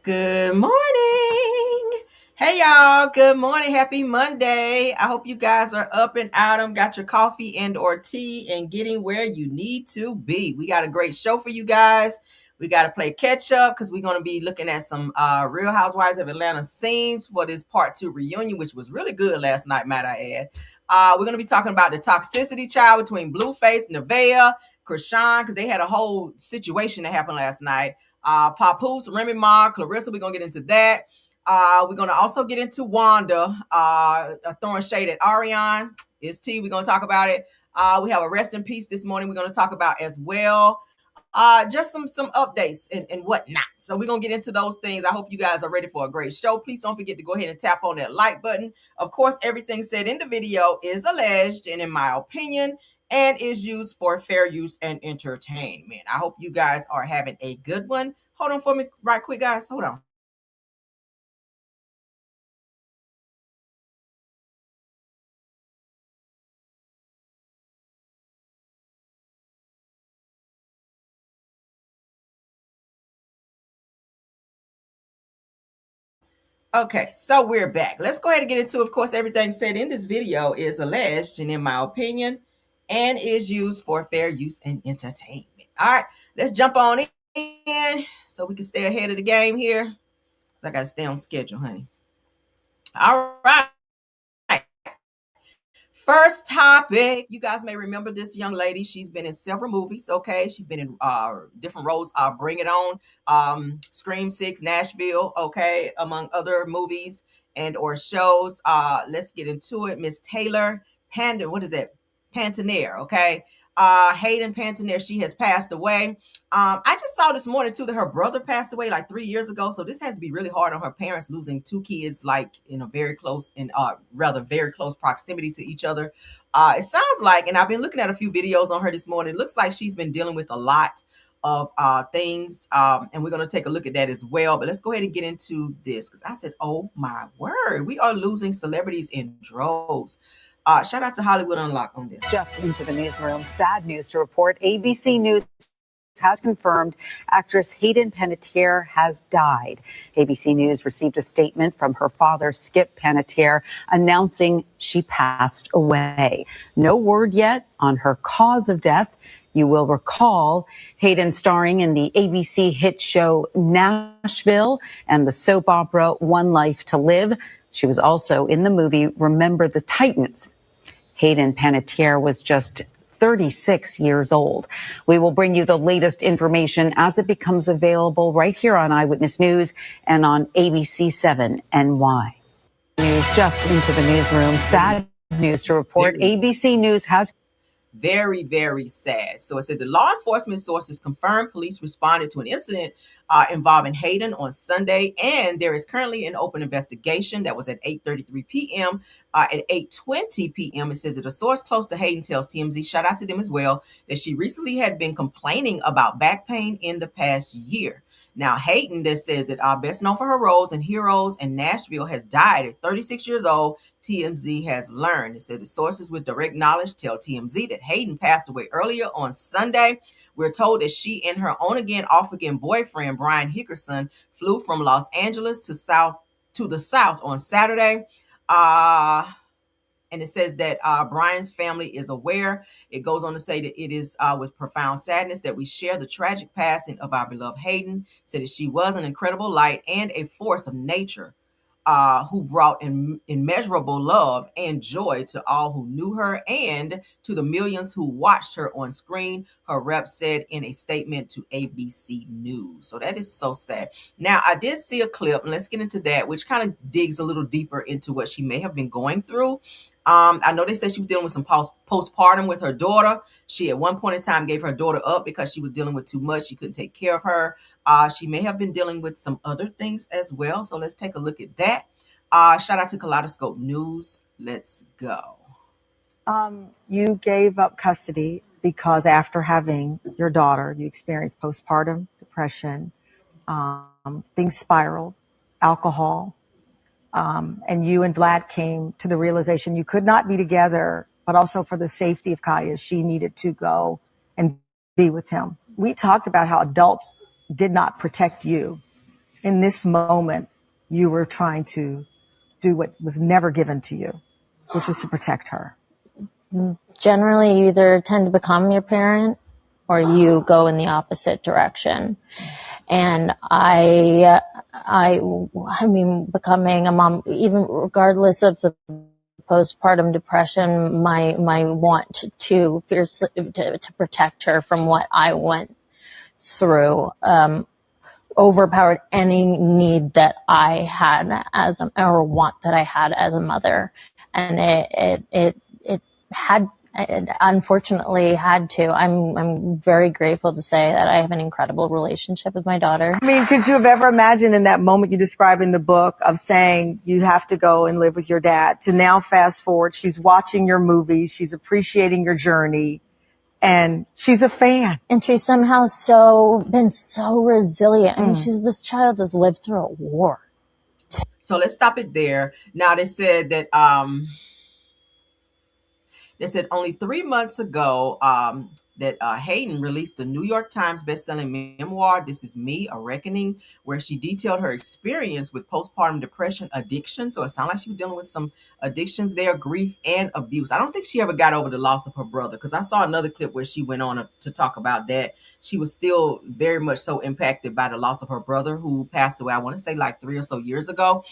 Good morning. Hey y'all, good morning. Happy Monday. I hope you guys are up and out and got your coffee and or tea and getting where you need to be. We got a great show for you guys. We got to play catch up because we're going to be looking at some Real Housewives of Atlanta scenes for this part 2 reunion, which was really good last night, might I add. We're going to be talking about the toxicity child between Blueface, Nevaeh, Krishan, because they had a whole situation that happened last night. Papoose, Remy Ma, Clarissa, we're going to get into that. We're going to also get into Wanda, throwing shade at Ariane. It's T. We're going to talk about it. We have a rest in peace this morning we're going to talk about as well. Just some updates and whatnot. So we're going to get into those things. I hope you guys are ready for a great show. Please don't forget to go ahead and tap on that like button. Of course, everything said in the video is alleged and in my opinion and is used for fair use and entertainment. I hope you guys are having a good one. Hold on for me right quick, guys. Hold on. Okay, so we're back. Let's go ahead and get into, of course, everything said in this video is alleged and in my opinion and is used for fair use and entertainment. All right, let's jump on in so we can stay ahead of the game here. Because I got to stay on schedule, honey. All right. First topic. You guys may remember this young lady. She's been in several movies. Okay, she's been in different roles. Bring It On, Scream 6, Nashville. Okay, among other movies and or shows. Let's get into it. Miss Taylor Panda. What is that? Pantaner. Okay. Hayden Pantaner. She has passed away. I just saw this morning too that her brother passed away like 3 years ago. So this has to be really hard on her parents, losing two kids like in a very close and rather very close proximity to each other. It sounds like, and I've been looking at a few videos on her this morning. It looks like she's been dealing with a lot of things, and we're going to take a look at that as well. But let's go ahead and get into this because I said, "Oh my word, we are losing celebrities in droves." Shout out to Hollywood Unlocked on this. Just into the newsroom, sad news to report. ABC News has confirmed actress Hayden Panettiere has died. ABC News received a statement from her father, Skip Panettiere, announcing she passed away. No word yet on her cause of death. You will recall Hayden starring in the ABC hit show Nashville and the soap opera One Life to Live. She was also in the movie Remember the Titans. Hayden Panettiere was just 36 years old. We will bring you the latest information as it becomes available right here on Eyewitness News and on ABC7 NY. News just into the newsroom. Sad news to report. ABC News has very, very sad. So it says the law enforcement sources confirmed police responded to an incident involving Hayden on Sunday, and there is currently an open investigation. That was at 8:33 p.m. At 8:20 p.m., it says that a source close to Hayden tells TMZ, shout out to them as well, that she recently had been complaining about back pain in the past year. Now, Hayden, that says that best known for her roles in Heroes and Nashville, has died at 36 years old. TMZ has learned. It said the sources with direct knowledge tell TMZ that Hayden passed away earlier on Sunday. We're told that she and her on-again, off-again boyfriend, Brian Hickerson, flew from Los Angeles to the South on Saturday. And it says that Brian's family is aware. It goes on to say that it is with profound sadness that we share the tragic passing of our beloved Hayden. Said that she was an incredible light and a force of nature who brought immeasurable love and joy to all who knew her and to the millions who watched her on screen, her rep said in a statement to ABC News. So that is so sad. Now, I did see a clip, and let's get into that, which kind of digs a little deeper into what she may have been going through. I know they said she was dealing with some postpartum with her daughter. She at one point in time gave her daughter up because she was dealing with too much. She couldn't take care of her. She may have been dealing with some other things as well. So let's take a look at that. Shout out to Kaleidoscope News. Let's go. You gave up custody because after having your daughter, you experienced postpartum depression, things spiraled, alcohol, and you and Vlad came to the realization you could not be together, but also for the safety of Kaya, she needed to go and be with him. We talked about how adults did not protect you. in this moment, you were trying to do what was never given to you, which was to protect her? Generally, you either tend to become your parent or you go in the opposite direction. And I mean, becoming a mom, even regardless of the postpartum depression, my want to fiercely to protect her from what I went through overpowered any need that I had or want that I had as a mother, and it had. It unfortunately had to. I'm very grateful to say that I have an incredible relationship with my daughter. I mean, could you have ever imagined in that moment you describe in the book of saying you have to go and live with your dad, to now fast forward, she's watching your movies, she's appreciating your journey, and she's a fan. And she's somehow been so resilient. I mean, this child has lived through a war. So let's stop it there. Now they said that only 3 months ago that Hayden released a New York Times bestselling memoir, This Is Me, A Reckoning, where she detailed her experience with postpartum depression, addiction. So it sounds like she was dealing with some addictions there, grief and abuse. I don't think she ever got over the loss of her brother, because I saw another clip where she went on to talk about that. She was still very much so impacted by the loss of her brother, who passed away, I want to say like 3 or so years ago.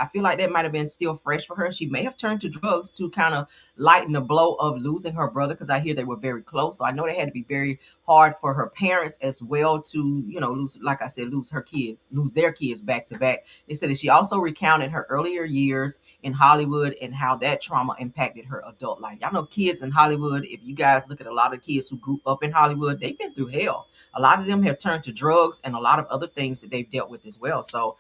I feel like that might have been still fresh for her. She may have turned to drugs to kind of lighten the blow of losing her brother, because I hear they were very close. So I know they had to be very hard for her parents as well to, lose, like I said, lose their kids back to back. They said that she also recounted her earlier years in Hollywood and how that trauma impacted her adult life. Y'all know kids in Hollywood, if you guys look at a lot of kids who grew up in Hollywood, they've been through hell. A lot of them have turned to drugs and a lot of other things that they've dealt with as well. So,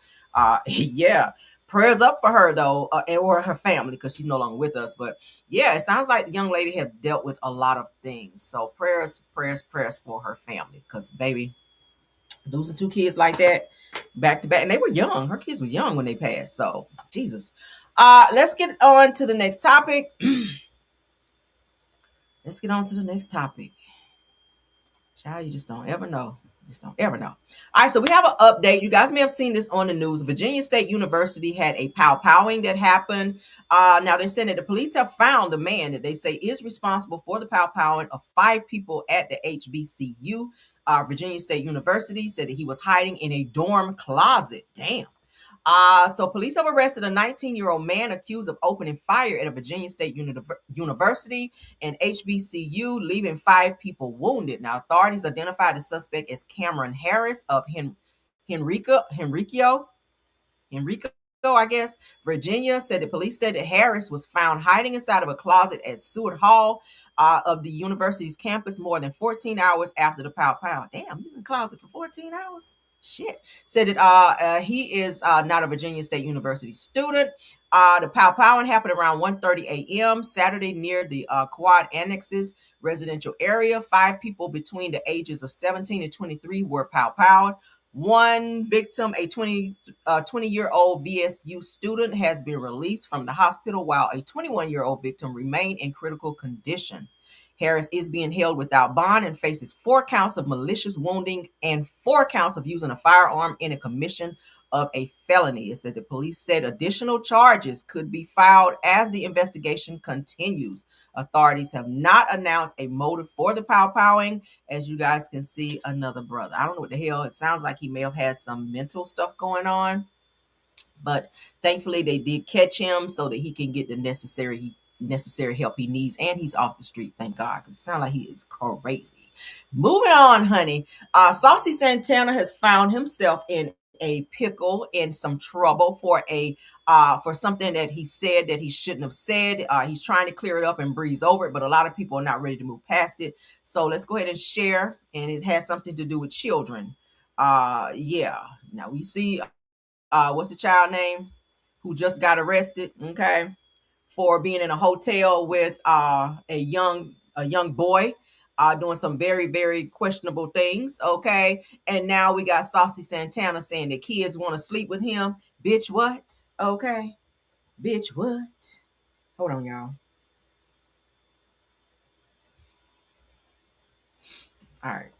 yeah. Prayers up for her though, or her family, because she's no longer with us. But yeah, it sounds like the young lady have dealt with a lot of things. So prayers for her family, because baby, losing 2 kids like that back to back, and they were young. Her kids were young when they passed. So Jesus. Let's get on to the next topic. Let's get on to the next topic. Child, you just don't ever know. Just don't ever know. All right, so we have an update. You guys may have seen this on the news. Virginia State University had a pow-powing that happened. Now they're saying that the police have found the man that they say is responsible for the pow-powing of 5 people at the HBCU. Virginia State University said that he was hiding in a dorm closet. Damn. So police have arrested a 19-year-old man accused of opening fire at a Virginia State University and HBCU, leaving 5 people wounded. Now, authorities identified the suspect as Cameron Harris of Henrico, I guess, Virginia. Said the police said that Harris was found hiding inside of a closet at Seward Hall of the university's campus more than 14 hours after the pow-pow. Damn, you in the closet for 14 hours? Shit. Said that he is not a Virginia State University student. The pow-powing happened around 1:30 a.m. Saturday near the Quad Annexes residential area. 5 people between the ages of 17 and 23 were pow-powed. One victim, a 20-year-old VSU student, has been released from the hospital, while a 21-year-old victim remained in critical condition. Harris is being held without bond and faces 4 counts of malicious wounding and 4 counts of using a firearm in a commission of a felony. It said the police said additional charges could be filed as the investigation continues. Authorities have not announced a motive for the pow-powing. As you guys can see, another brother. I don't know what the hell. It sounds like he may have had some mental stuff going on, but thankfully they did catch him so that he can get the necessary help he needs, and he's off the street, thank God, because it sounds like he is crazy. Moving on, honey. Saucey Santana has found himself in a pickle, in some trouble for something that he said that he shouldn't have said. He's trying to clear it up and breeze over it, but a lot of people are not ready to move past it. So let's go ahead and share, and it has something to do with children. Yeah. Now we see what's the child name who just got arrested, okay, for being in a hotel with a young boy, doing some very, very questionable things, okay. And now we got Saucey Santana saying that kids want to sleep with him. Bitch, what? Okay. Bitch, what? Hold on, y'all. All right.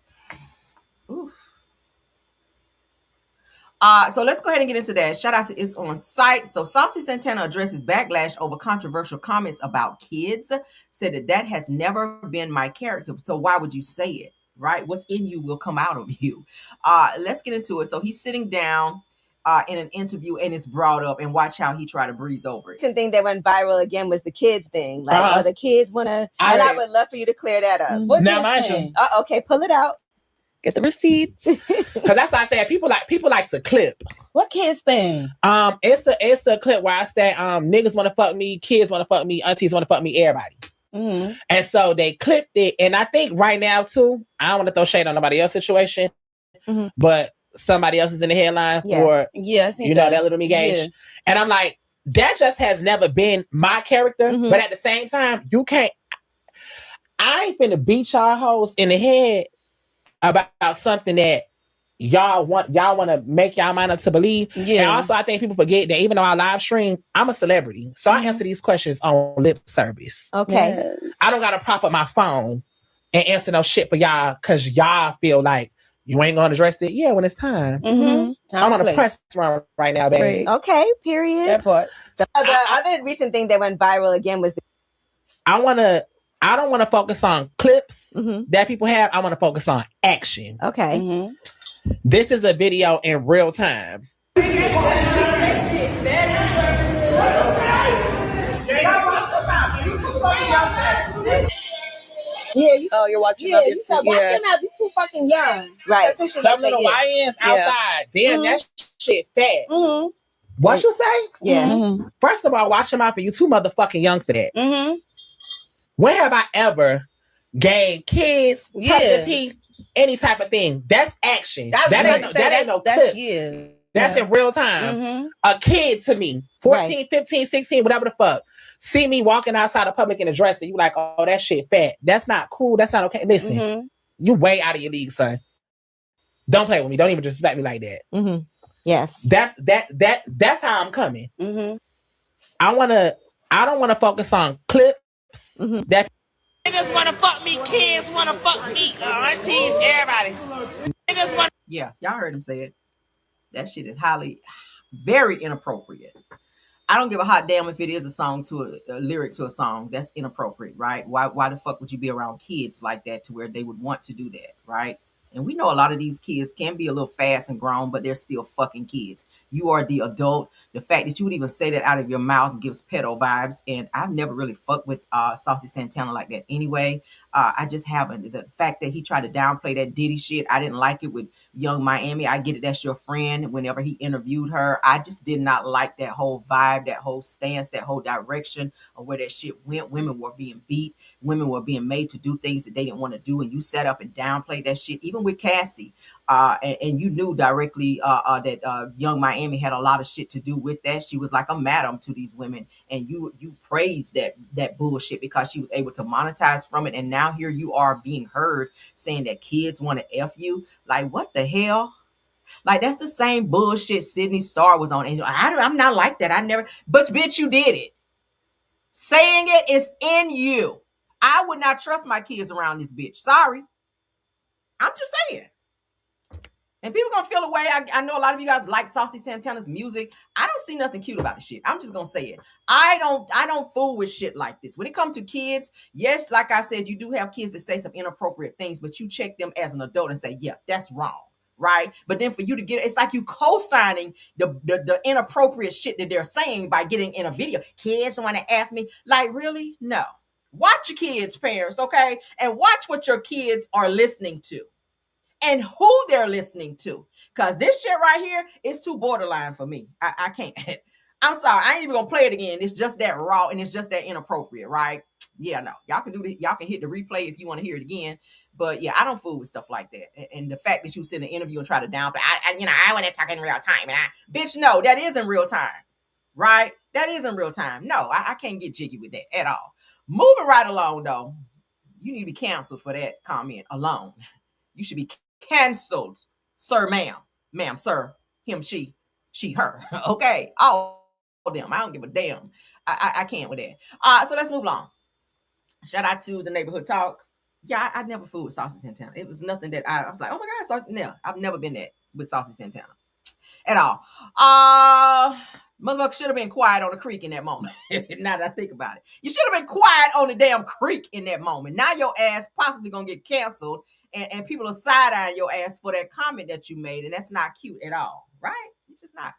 Ooh. So let's go ahead and get into that. Shout out to It's On Site. So Saucey Santana addresses backlash over controversial comments about kids. Said that has never been my character. So why would you say it? Right? What's in you will come out of you. Let's get into it. So he's sitting down in an interview and it's brought up, and watch how he tried to breeze over it. Recent thing that went viral again was the kids thing. Like, the kids want to, and I would love for you to clear that up. What now, mind you, okay, pull it out. Get the receipts. Because that's why I said people like to clip. What kids thing? It's a clip where I say niggas want to fuck me, kids want to fuck me, aunties want to fuck me, everybody. Mm-hmm. And so they clipped it, and I think right now too, I don't want to throw shade on nobody else's situation, but somebody else is in the headline for that little me gauge, and I'm like, that just has never been my character. But at the same time, you can't. I ain't finna beat y'all hoes in the head about something that y'all want to make y'all mind up to believe. And also, I think people forget that even though I live stream, I'm a celebrity, so I answer these questions on lip service. Okay, I don't gotta prop up my phone and answer no shit for y'all because y'all feel like you ain't gonna address it. Yeah, when it's time. I'm on a press run right now, baby. Right. Okay, period. That part. So the other recent thing that went viral again was I don't want to focus on clips that people have. I want to focus on action. Okay. This is a video in real time. You're watching. Yeah, you said watch him out. You too fucking young. Right. Some little YNs outside. Damn, that shit fast. What you say? Yeah. First of all, watch him out for you too motherfucking young for that. When have I ever gave kids teeth, any type of thing? That's action. That ain't no clip. That's in real time. A kid to me, 14, 15, 16, whatever the fuck, see me walking outside of public in a dress and you like, oh, that shit fat. That's not cool. That's not okay. Listen, you way out of your league, son. Don't play with me. Don't even disrespect me like that. Yes. That's how I'm coming. I don't want to focus on clips that niggas want to fuck me, kids want to fuck me, aunties, everybody. Niggas want. Yeah, y'all heard him say it. That shit is very inappropriate. I don't give a hot damn if it is a song to a lyric to a song. That's inappropriate, right? Why the fuck would you be around kids like that to where they would want to do that, right? And we know a lot of these kids can be a little fast and grown, but they're still fucking kids. You are the adult. The fact that you would even say that out of your mouth gives pedo vibes. And I've never really fucked with Saucey Santana like that anyway. I just haven't. The fact that he tried to downplay that Diddy shit, I didn't like it with Young Miami. I get it, that's your friend. Whenever he interviewed her, I just did not like that whole vibe, that whole stance, that whole direction of where that shit went. Women were being beat. Women were being made to do things that they didn't want to do. And you sat up and downplayed that shit. Even with Cassie, and you knew directly that Young Miami had a lot of shit to do with that. She was like a madam to these women, and you praised that bullshit because she was able to monetize from it. And now here you are being heard saying that kids want to F you. Like, what the hell? Like, that's the same bullshit Sydney Starr was on. And I'm not like that. I never, but bitch, you did it. Saying it is in you. I would not trust my kids around this bitch. Sorry. I'm just saying. And people gonna feel the way. I know a lot of you guys like Saucey Santana's music. I don't see nothing cute about the shit. I'm just gonna say it. I don't fool with shit like this. When it comes to kids, yes, like I said, you do have kids that say some inappropriate things, but you check them as an adult and say, yeah, that's wrong. Right? But then for you to get, it's like you co-signing the inappropriate shit that they're saying by getting in a video. Kids want to F me. Like, really? No. Watch your kids, parents, okay? And watch what your kids are listening to. And who they're listening to. Because this shit right here is too borderline for me. I can't. I'm sorry. I ain't even going to play it again. It's just that raw and it's just that inappropriate, right? Yeah, no. Y'all can do this. Y'all can hit the replay if you want to hear it again. But yeah, I don't fool with stuff like that. And the fact that you sit in an interview and try to downplay, I want to talk in real time. Bitch, no, that isn't real time, right? That isn't real time. No, I can't get jiggy with that at all. Moving right along, though. You need to be canceled for that comment alone. You should be canceled, sir, ma'am, sir, him, she, her. Okay, all of them. I don't give a damn. I can't with that. So let's move on. Shout out to the neighborhood talk. Yeah, I never fooled with Saucey Santana. It was nothing that I was like, oh my God, no, I've never been that with Saucey Santana. at all. Motherfucker should have been quiet on the creek in that moment. Now that I think about it, you should have been quiet on the damn creek in that moment. Now your ass possibly gonna get canceled, and people are side-eyeing your ass for that comment that you made, and that's not cute at all, right? It's just not.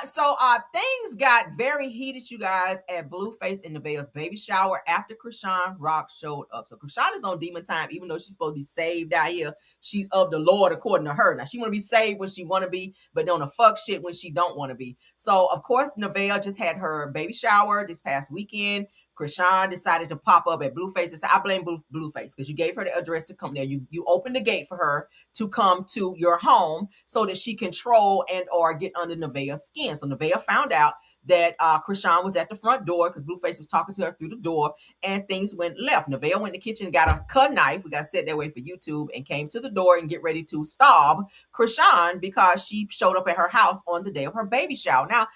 So things got very heated, you guys, at Blueface and Nevaeh's baby shower after Chrisean Rock showed up. So Chrisean is on demon time, even though she's supposed to be saved out here. She's of the Lord according to her. Now she want to be saved when she want to be, but don't fuck shit when she don't want to be. So of course Nevaeh just had her baby shower this past weekend. Chrisean decided to pop up at Blueface and say, I blame Blueface because you gave her the address to come there. You opened the gate for her to come to your home so that she control and or get under Nevaeh's skin. So Nevaeh found out that Chrisean was at the front door because Blueface was talking to her through the door, and things went left. Nevaeh went in the kitchen and got a cut knife. We got to set that way for YouTube, and came to the door and get ready to stab Chrisean because she showed up at her house on the day of her baby shower. Now,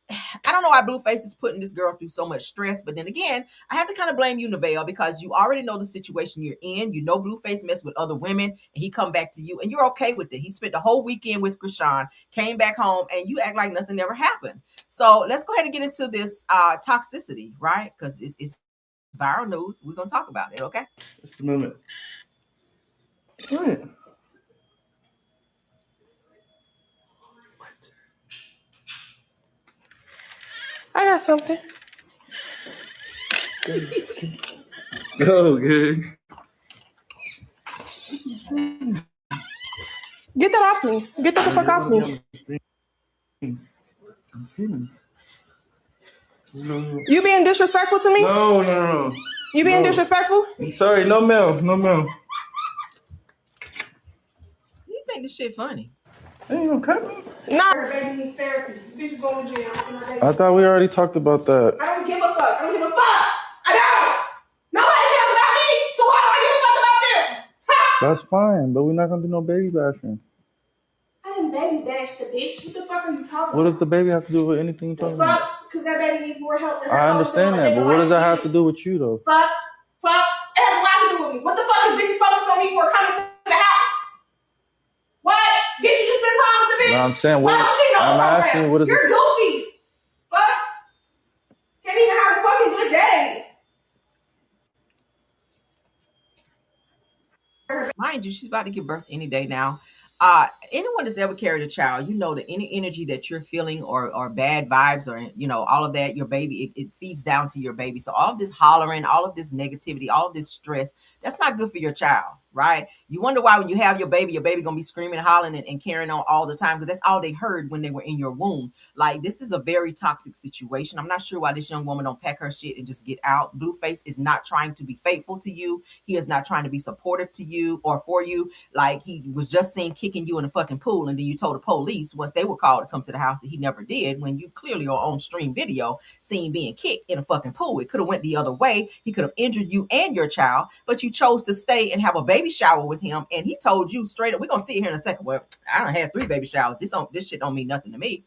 I don't know why Blueface is putting this girl through so much stress, but then again, I have to kind of blame you, Nevaeh, because you already know the situation you're in. You know Blueface messed with other women, and he come back to you, and you're okay with it. He spent the whole weekend with Chrisean, came back home, and you act like nothing ever happened. So let's go ahead and get into this toxicity, right? Because it's viral news. We're going to talk about it, okay? Just a moment. What? I got something. Oh, good. Get that off me. Get that the fuck off me. You being disrespectful to me? No. You being disrespectful? I'm sorry, no mail. You think this shit funny? I ain't gonna cut me. Nah. Baby needs therapy. Bitch is going to jail. I thought we already talked about that. I don't give a fuck. I don't. Nobody cares about me, so why do I give a fuck about them? Ha! That's fine, but we're not gonna do no baby bashing. I didn't baby bash the bitch. What the fuck are you talking about? What does the baby have to do with anything you're talking about? Fuck, because that baby needs more help than her. I understand that, but what does that have to do with you, though? Fuck. It has a lot to do with me. What the fuck is bitches focused on me for coming to the house? What? Did you just spend time with the bitch? No, I'm saying, what? I'm asking, what is You're goofy. Fuck. Can't even have a fucking good day. Mind you, she's about to give birth any day now. Anyone that's ever carried a child, you know that any energy that you're feeling or bad vibes or, you know, all of that, your baby, it feeds down to your baby. So all of this hollering, all of this negativity, all of this stress, that's not good for your child, right? You wonder why when you have your baby gonna be screaming, hollering, and carrying on all the time because that's all they heard when they were in your womb. Like, this is a very toxic situation. I'm not sure why this young woman don't pack her shit and just get out. Blueface is not trying to be faithful to you. He is not trying to be supportive to you or for you. Like, he was just seen kicking you in the fucking pool, and then you told the police once they were called to come to the house that he never did, when you clearly are on stream video seen being kicked in a fucking pool. It could have went the other way. He could have injured you and your child, but you chose to stay and have a baby shower with him, and he told you straight up, we're gonna see it here in a second, well, I done had 3 baby showers. This shit don't mean nothing to me.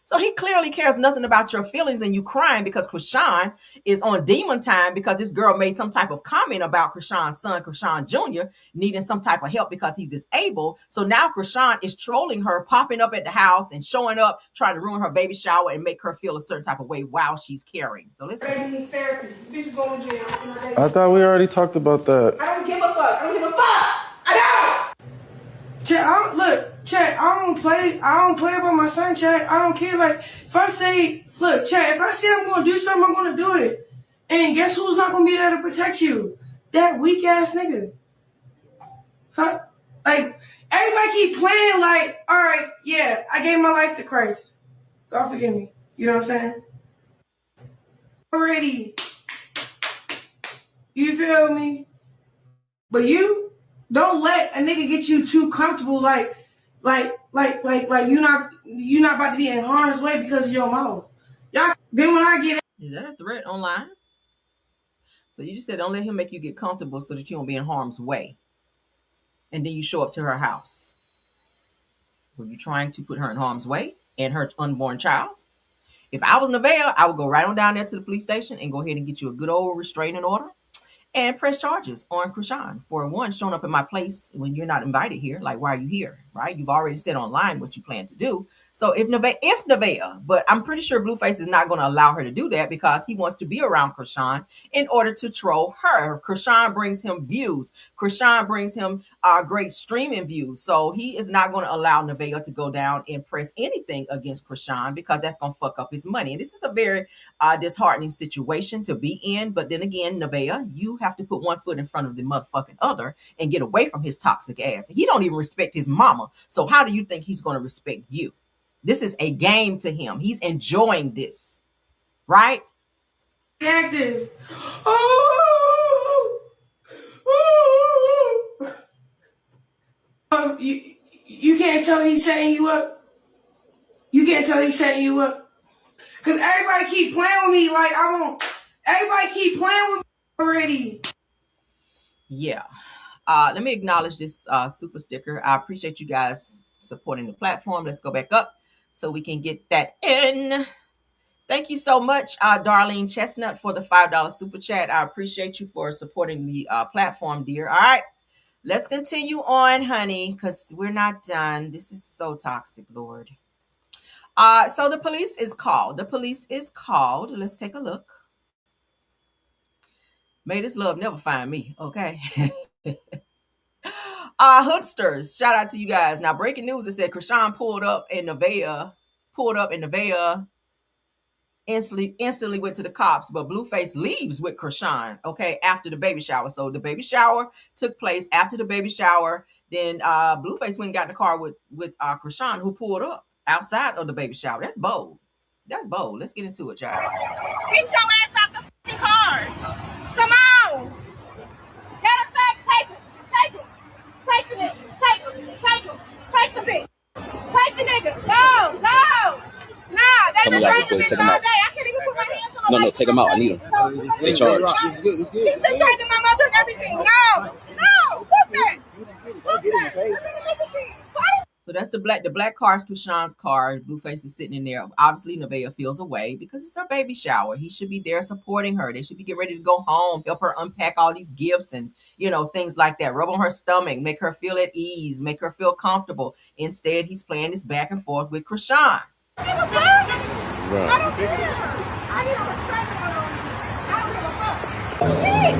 So he clearly cares nothing about your feelings, and you crying because Chrisean is on demon time because this girl made some type of comment about Chrisean's son, Chrisean Jr., needing some type of help because he's disabled. So now Chrisean is trolling her, popping up at the house and showing up, trying to ruin her baby shower and make her feel a certain type of way while she's carrying. So let's baby needs therapy. Bitch is going to jail. I thought we already talked about that. I don't give a fuck. I don't. Chat, I don't play about my son, chat. I don't care. Like, if I say I'm gonna do something, I'm gonna do it. And guess who's not gonna be there to protect you? That weak ass nigga. Like, everybody keep playing like, all right, yeah, I gave my life to Christ. God forgive me. You know what I'm saying? Already. You feel me? But you don't let a nigga get you too comfortable, like you're not about to be in harm's way because of your mouth. Y'all. Then when I get, is that a threat online? So you just said don't let him make you get comfortable so that you won't be in harm's way, and then you show up to her house. Were you trying to put her in harm's way and her unborn child? If I was Nevaeh, I would go right on down there to the police station and go ahead and get you a good old restraining order and press charges on Chrisean for one, showing up in my place when you're not invited here. Like, why are you here? right? You've already said online what you plan to do. So if Nevaeh, but I'm pretty sure Blueface is not going to allow her to do that because he wants to be around Chrisean in order to troll her. Chrisean brings him views. Chrisean brings him great streaming views. So he is not going to allow Nevaeh to go down and press anything against Chrisean because that's going to fuck up his money. And this is a very disheartening situation to be in. But then again, Nevaeh, you have to put one foot in front of the motherfucking other and get away from his toxic ass. He don't even respect his mama. So how do you think he's going to respect you? This is a game to him. He's enjoying this, right? Active. You can't tell he's setting you up. You can't tell he's setting you up. Cause everybody keep playing with me like I won't. Everybody keep playing with me already. Yeah. Let me acknowledge this super sticker. I appreciate you guys supporting the platform. Let's go back up so we can get that in. Thank you so much, Darlene Chestnut, for the $5 super chat. I appreciate you for supporting the platform, dear. All right, let's continue on, honey, because we're not done. This is so toxic, Lord. So the police is called. Let's take a look. May this love never find me, okay? Hoodsters, shout out to you guys. Now, breaking news, it said Chrisean pulled up in Nevaeh instantly went to the cops, but Blueface leaves with Chrisean, okay, after the baby shower. So the baby shower took place. After the baby shower, then Blueface went and got in the car with Chrisean, who pulled up outside of the baby shower. That's bold. Let's get into it, y'all. Get your ass out the fucking car. Come on. Matter of fact, take it. Take it. Take the nigga. Take him. Take him. Take the bitch. Take the nigga. No. Nah, they been trying to bitch all day. I can't even put my hands on my No, take them out. I need them. They charge. She's been threatening my mother and everything. No. Fuck that. So that's the black car is Chrisean's car. Blueface is sitting in there. Obviously, Nevaeh feels away because it's her baby shower. He should be there supporting her. They should be getting ready to go home, help her unpack all these gifts and, things like that. Rub on her stomach, make her feel at ease, make her feel comfortable. Instead, he's playing this back and forth with Chrisean. I don't care. I need a restraining order on me. I don't give a fuck. Shit.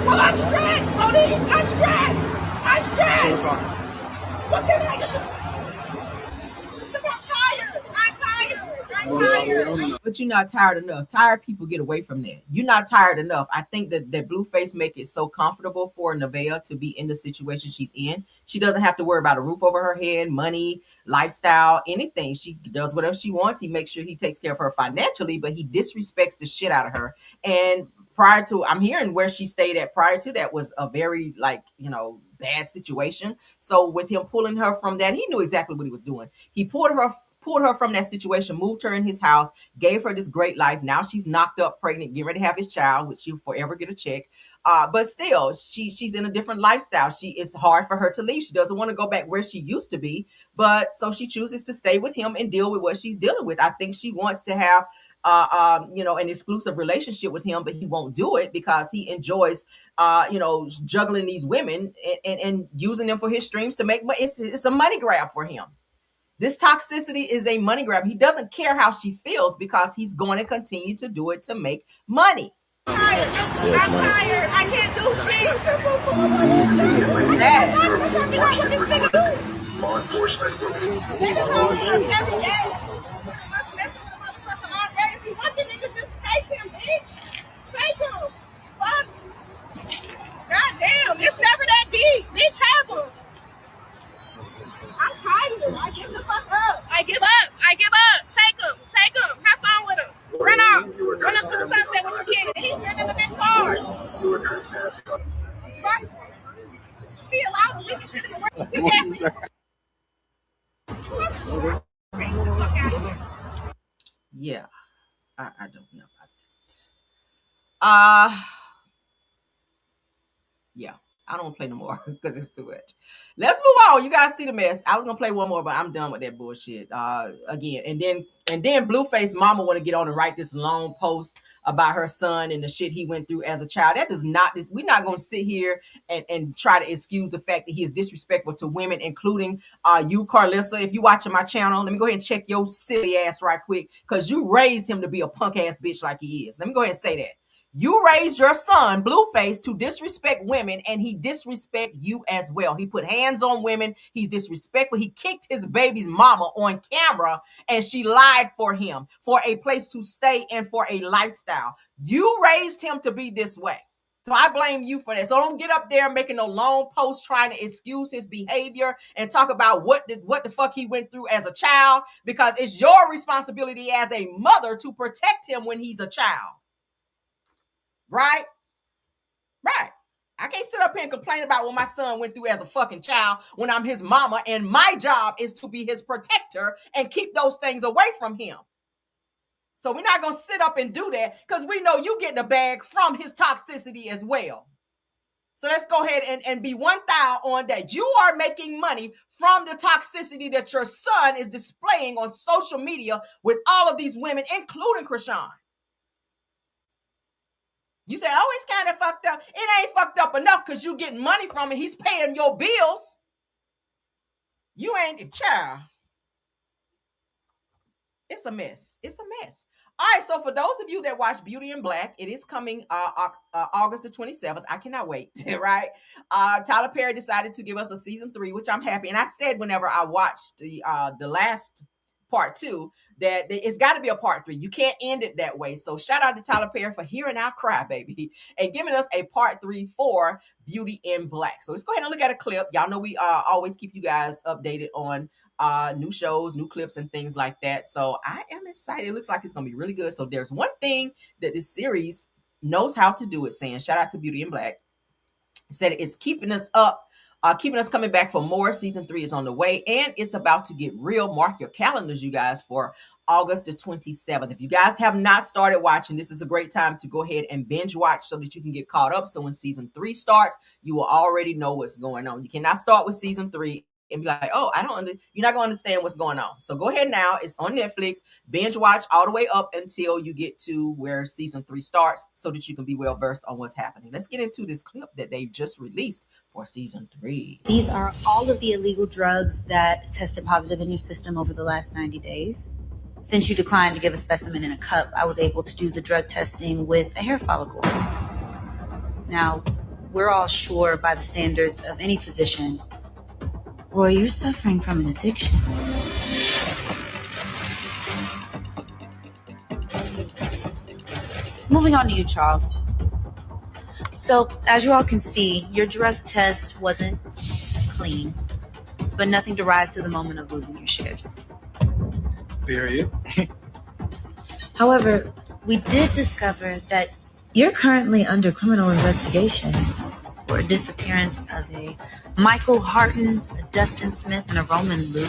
Well, I'm stressed, Cody. I'm stressed. What can I do? I'm tired. But you're not tired enough. Tired people get away from that. You're not tired enough. I think that Blueface make it so comfortable for Nevaeh to be in the situation she's in. She doesn't have to worry about a roof over her head, money, lifestyle, anything. She does whatever she wants. He makes sure he takes care of her financially, but he disrespects the shit out of her. And I'm hearing where she stayed at prior to that was a very bad situation. So with him pulling her from that, he knew exactly what he was doing. He pulled her from that situation, moved her in his house, gave her this great life. Now she's knocked up, pregnant, getting ready to have his child, which she'll forever get a check. But still, she's in a different lifestyle. It's hard for her to leave. She doesn't want to go back where she used to be. But so she chooses to stay with him and deal with what she's dealing with. I think she wants to have an exclusive relationship with him, but he won't do it because he enjoys, juggling these women and using them for his streams to make money. It's a money grab for him. This toxicity is a money grab. He doesn't care how she feels because he's going to continue to do it to make money. I'm tired. I can't do shit. What this nigga do? Law enforcement. Nigga calls us every day. Messing with a motherfucker all day. If you want the nigga, just take him, bitch. Take him. Fuck. Goddamn, it's never that deep. Bitch, have him. I'm tired. I give the fuck up. I give up. Take him. Have fun with him. Run off. Run up to the sunset with your kid. And he's sitting in the bitch car. Fuck. Be allowed to leave shit in the Yeah. I don't know about that. Yeah. I don't want to play no more because it's too much. Let's move on. You guys see the mess. I was going to play one more, but I'm done with that bullshit. Again. And then And then Blueface mama want to get on and write this long post about her son and the shit he went through as a child. That does not, we're not going to sit here and try to excuse the fact that he is disrespectful to women, including you, Carlissa. If you watching my channel, let me go ahead and check your silly ass right quick, because you raised him to be a punk ass bitch like he is. Let me go ahead and say that. You raised your son, Blueface, to disrespect women, and he disrespect you as well. He put hands on women. He's disrespectful. He kicked his baby's mama on camera, and she lied for him, for a place to stay and for a lifestyle. You raised him to be this way. So I blame you for that. So don't get up there making no long post trying to excuse his behavior and talk about what the fuck he went through as a child, because it's your responsibility as a mother to protect him when he's a child. Right? Right. I can't sit up here and complain about what my son went through as a fucking child when I'm his mama, and my job is to be his protector and keep those things away from him. So we're not going to sit up and do that, because we know you getting a bag from his toxicity as well. So let's go ahead and be 1,000 on that. You are making money from the toxicity that your son is displaying on social media with all of these women, including Krishan. You say, oh, it's kind of fucked up. It ain't fucked up enough because you getting money from it. He's paying your bills. You ain't a child. It's a mess. It's a mess. All right, so for those of you that watch Beauty in Black, it is coming August the 27th. I cannot wait, right? Tyler Perry decided to give us a season 3, which I'm happy. And I said whenever I watched the last part 2 that it's got to be a part 3. You can't end it that way. So shout out to Tyler Perry for hearing our cry, baby, and giving us a part 3 for Beauty in Black. So let's go ahead and look at a clip. Y'all know we always keep you guys updated on new shows, new clips, and things like that. So I am excited. It looks like it's gonna be really good. So there's one thing that this series knows how to do. It saying, shout out to Beauty in Black. It said it's keeping us up, keeping us coming back for more. Season 3 is on the way, and it's about to get real. Mark your calendars, you guys, for August the 27th. If you guys have not started watching, this is a great time to go ahead and binge watch so that you can get caught up. So when season 3 starts, you will already know what's going on. You cannot start with season 3 and be like, oh, you're not gonna understand what's going on. So go ahead now. It's on Netflix. Binge watch all the way up until you get to where season 3 starts so that you can be well versed on what's happening. Let's get into this clip that they've just released for season 3. These are all of the illegal drugs that tested positive in your system over the last 90 days. Since you declined to give a specimen in a cup, I was able to do the drug testing with a hair follicle. Now, we're all sure by the standards of any physician, Rhoa, you're suffering from an addiction. Moving on to you, Charles. So, as you all can see, your drug test wasn't clean, but nothing to rise to the moment of losing your shares. Period. However, we did discover that you're currently under criminal investigation for a disappearance of a Michael Harton, a Dustin Smith, and a Roman Lou.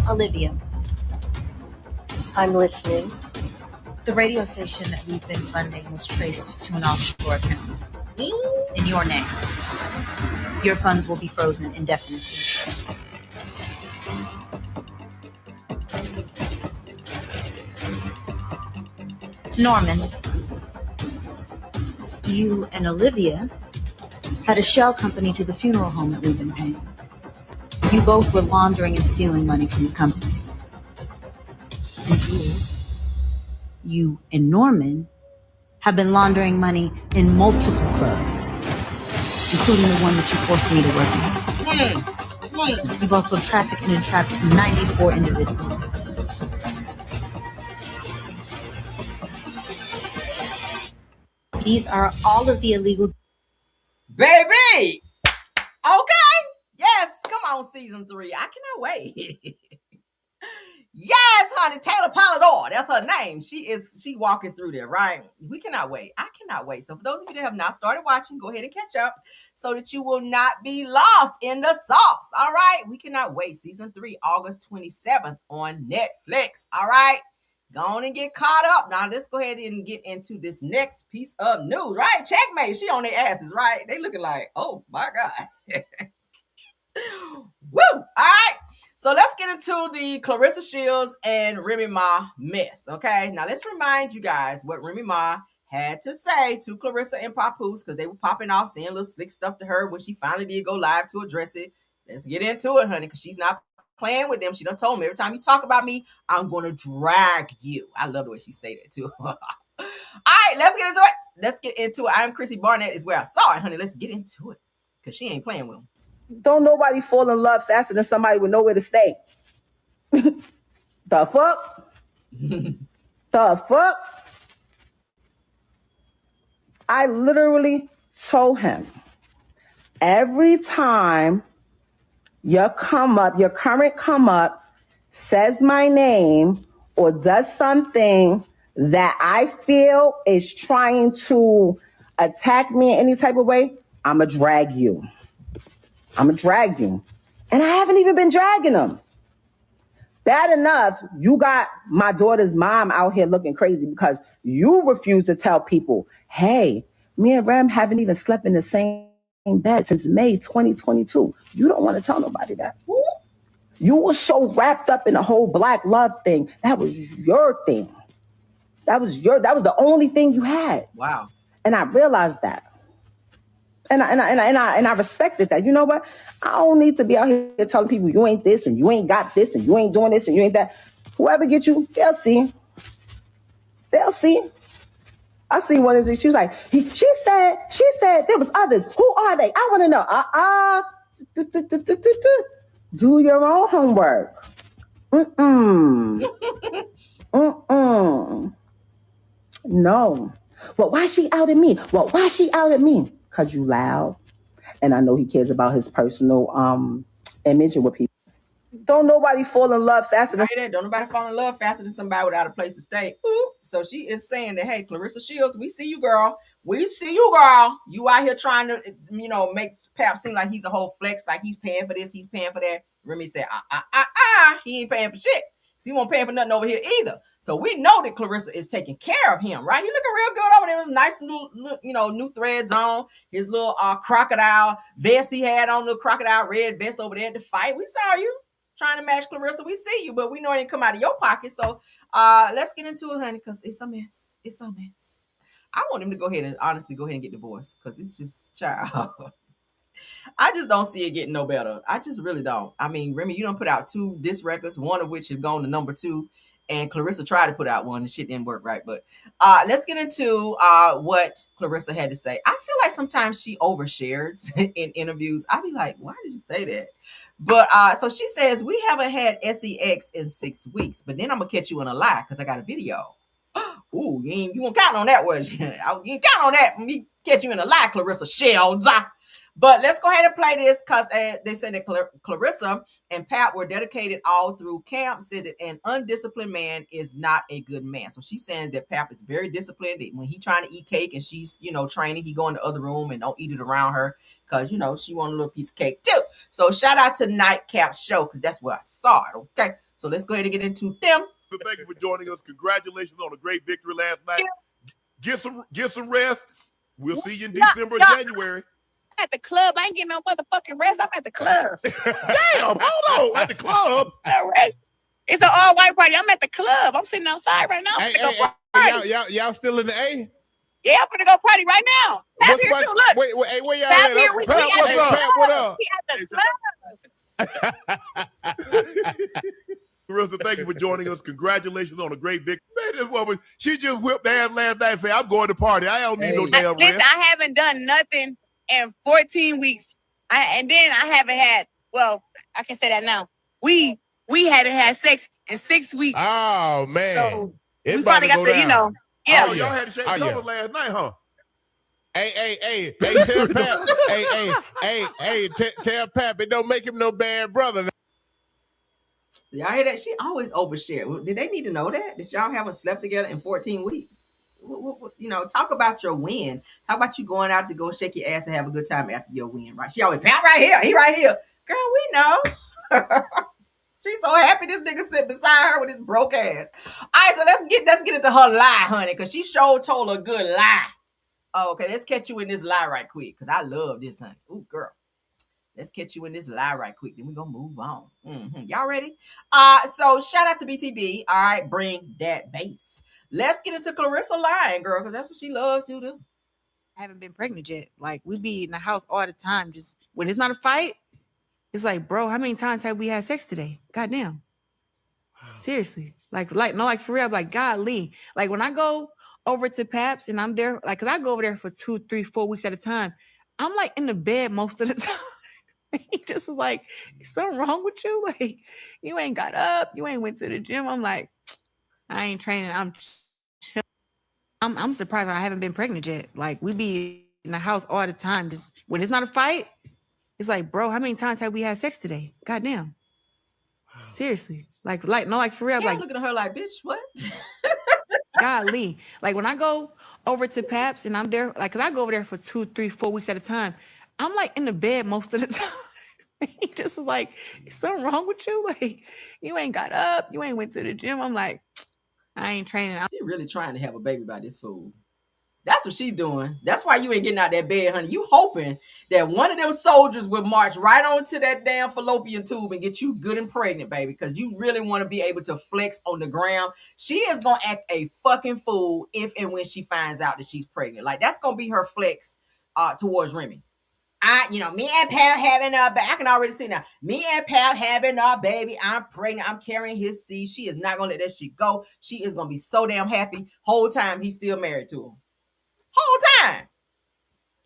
Olivia. I'm listening. The radio station that we've been funding was traced to an offshore account in your name. Your funds will be frozen indefinitely. Norman, you and Olivia had a shell company to the funeral home that we've been paying. You both were laundering and stealing money from the company. And Jules, you and Norman have been laundering money in multiple clubs, including the one that you forced me to work at. You've also trafficked and entrapped 94 individuals. These are all of the illegal... Baby! Okay. Yes, come on, season 3. I cannot wait. Yes, honey, Taylor Polidor. That's her name. She walking through there, right? We cannot wait. I cannot wait. So for those of you that have not started watching, go ahead and catch up so that you will not be lost in the sauce. All right. We cannot wait. Season 3, August 27th on Netflix. All right. Go on and get caught up. Now let's go ahead and get into this next piece of news. Right? Checkmate. She on their asses, right? They looking like, oh my God. Woo! All right. So let's get into the Clarissa Shields and Remy Ma mess. Okay. Now let's remind you guys what Remy Ma had to say to Clarissa and Papoose because they were popping off, saying little slick stuff to her when she finally did go live to address it. Let's get into it, honey, because she's not playing with them. She done told me every time you talk about me, I'm going to drag you. I love the way she say that too. All right, let's get into it. Let's get into it. I'm Chrissy Barnett is where I saw it, honey. Let's get into it because she ain't playing with them. Don't nobody fall in love faster than somebody with nowhere to stay. The fuck? The fuck? I literally told him, every time your current come up says my name or does something that I feel is trying to attack me in any type of way, I'ma drag you. And I haven't even been dragging them. Bad enough, you got my daughter's mom out here looking crazy because you refuse to tell people, hey, me and Rem haven't even slept in the same bed since May 2022. You don't want to tell nobody that. You were so wrapped up in the whole black love thing. That was your thing. That was the only thing you had. Wow. And I realized that. And I respected that. You know what? I don't need to be out here telling people you ain't this and you ain't got this and you ain't doing this and you ain't that. Whoever get you, they'll see. I see one of these. She was like, she said there was others. Who are they? I want to know. Do your own homework. No. Well, why she outed me? Because you loud. And I know he cares about his personal image and what people. Don't nobody fall in love faster than Don't nobody fall in love faster than somebody without a place to stay. Ooh. So she is saying that, hey, Clarissa Shields, we see you, girl. You out here trying to, make Pap seem like he's a whole flex, like he's paying for this, he's paying for that. Remy said, he ain't paying for shit. He won't pay for nothing over here either. So we know that Clarissa is taking care of him, right? He looking real good over there. It was nice new threads on. His little crocodile vest he had on, the crocodile red vest over there at the fight. We saw you trying to match Clarissa. We see you, but we know it didn't come out of your pocket. So let's get into it, honey, because it's a mess. I want him to go ahead and get divorced because it's just child. I just don't see it getting no better. I just really don't. I mean, Remy, you don't put out 2 disc records, one of which has gone to number 2, and Clarissa tried to put out one and shit didn't work right. But let's get into what Clarissa had to say. I feel like sometimes she overshares in interviews. I be like, why did you say that? But so she says, we haven't had sex in 6 weeks, but then I'm gonna catch you in a lie because I got a video. Ooh, you won't count on that, was you? You ain't count on that when we catch you in a lie, Clarissa Shields. But let's go ahead and play this because they said that Clarissa and Pat were dedicated all through camp, said that an undisciplined man is not a good man. So she's saying that Pat is very disciplined. When he's trying to eat cake and she's, training, he go in the other room and don't eat it around her because, she want a little piece of cake too. So shout out to Nightcap Show because that's where I saw it. Okay, so let's go ahead and get into them. So thank you for joining us. Congratulations on a great victory last night. Get some rest. We'll see you in December, January. At the club. I ain't getting no motherfucking rest. I'm at the club. Damn, hold on. At the club. It's an all-white party. I'm at the club. I'm sitting outside right now. Y'all still in the A? Yeah, I'm gonna go party right now. Pat here too. Look. Wait, where y'all at? Pat, what up? We at the club. Ressa, thank you for joining us. Congratulations on a great victory. Man, this woman, she just whipped ass last night and said, I'm going to party. I don't need no damn rest. I haven't done nothing in 14 weeks. And then I haven't had, well, I can say that now. We hadn't had sex in 6 weeks. Oh, man. So we probably got to, yeah. Oh, y'all had to shake the cover last night, huh? Hey, tell Pap. Tell Pap, it don't make him no bad brother. Y'all hear that? She always overshare. Did they need to know that y'all haven't slept together in 14 weeks? Talk about your win. Talk about you going out to go shake your ass and have a good time after your win, right? She always, Pat right here. He right here. Girl, we know. She's so happy this nigga sit beside her with his broke ass. All right, so let's get into her lie, honey, because she sure told a good lie. Oh, okay, let's catch you in this lie right quick, because I love this, honey. Ooh, girl. Let's catch you in this lie right quick. Then we're gonna move on. Y'all ready? So shout out to BTB. All right, bring that bass. Let's get into Clarissa lying, girl, because that's what she loves to do. I haven't been pregnant yet. Like, we be in the house all the time. Just when it's not a fight, it's like, bro, how many times have we had sex today? Goddamn. Seriously. Like for real, like, golly. Like, when I go over to Paps and I'm there, like, cause I go over there for 2, 3, 4 weeks at a time. I'm like in the bed most of the time. He just like, is something wrong with you? Like, you ain't got up, you ain't went to the gym. I'm like, I ain't training. I'm surprised I haven't been pregnant yet. Like, we be in the house all the time. Just when it's not a fight, it's like, bro, how many times have we had sex today? Goddamn. Seriously. Like for real. Yeah, like, I'm looking at her like, bitch, what? Golly. Like, when I go over to Paps and I'm there, like, cause I go over there for 2, 3, 4 weeks at a time. I'm like in the bed most of the time. He just like, is something wrong with you? Like, you ain't got up, you ain't went to the gym. I'm like, I ain't training. She really trying to have a baby by this fool. That's what she's doing. That's why you ain't getting out that bed, honey. You hoping that one of them soldiers will march right onto that damn fallopian tube and get you good and pregnant, baby, because you really want to be able to flex on the ground. She is going to act a fucking fool if and when she finds out that she's pregnant. Like, that's going to be her flex towards Remy. Me and Pal having a baby. I can already see now. Me and Pal having a baby. I'm pregnant. I'm carrying his seed. She is not going to let that shit go. She is going to be so damn happy. Whole time he's still married to him. Whole time.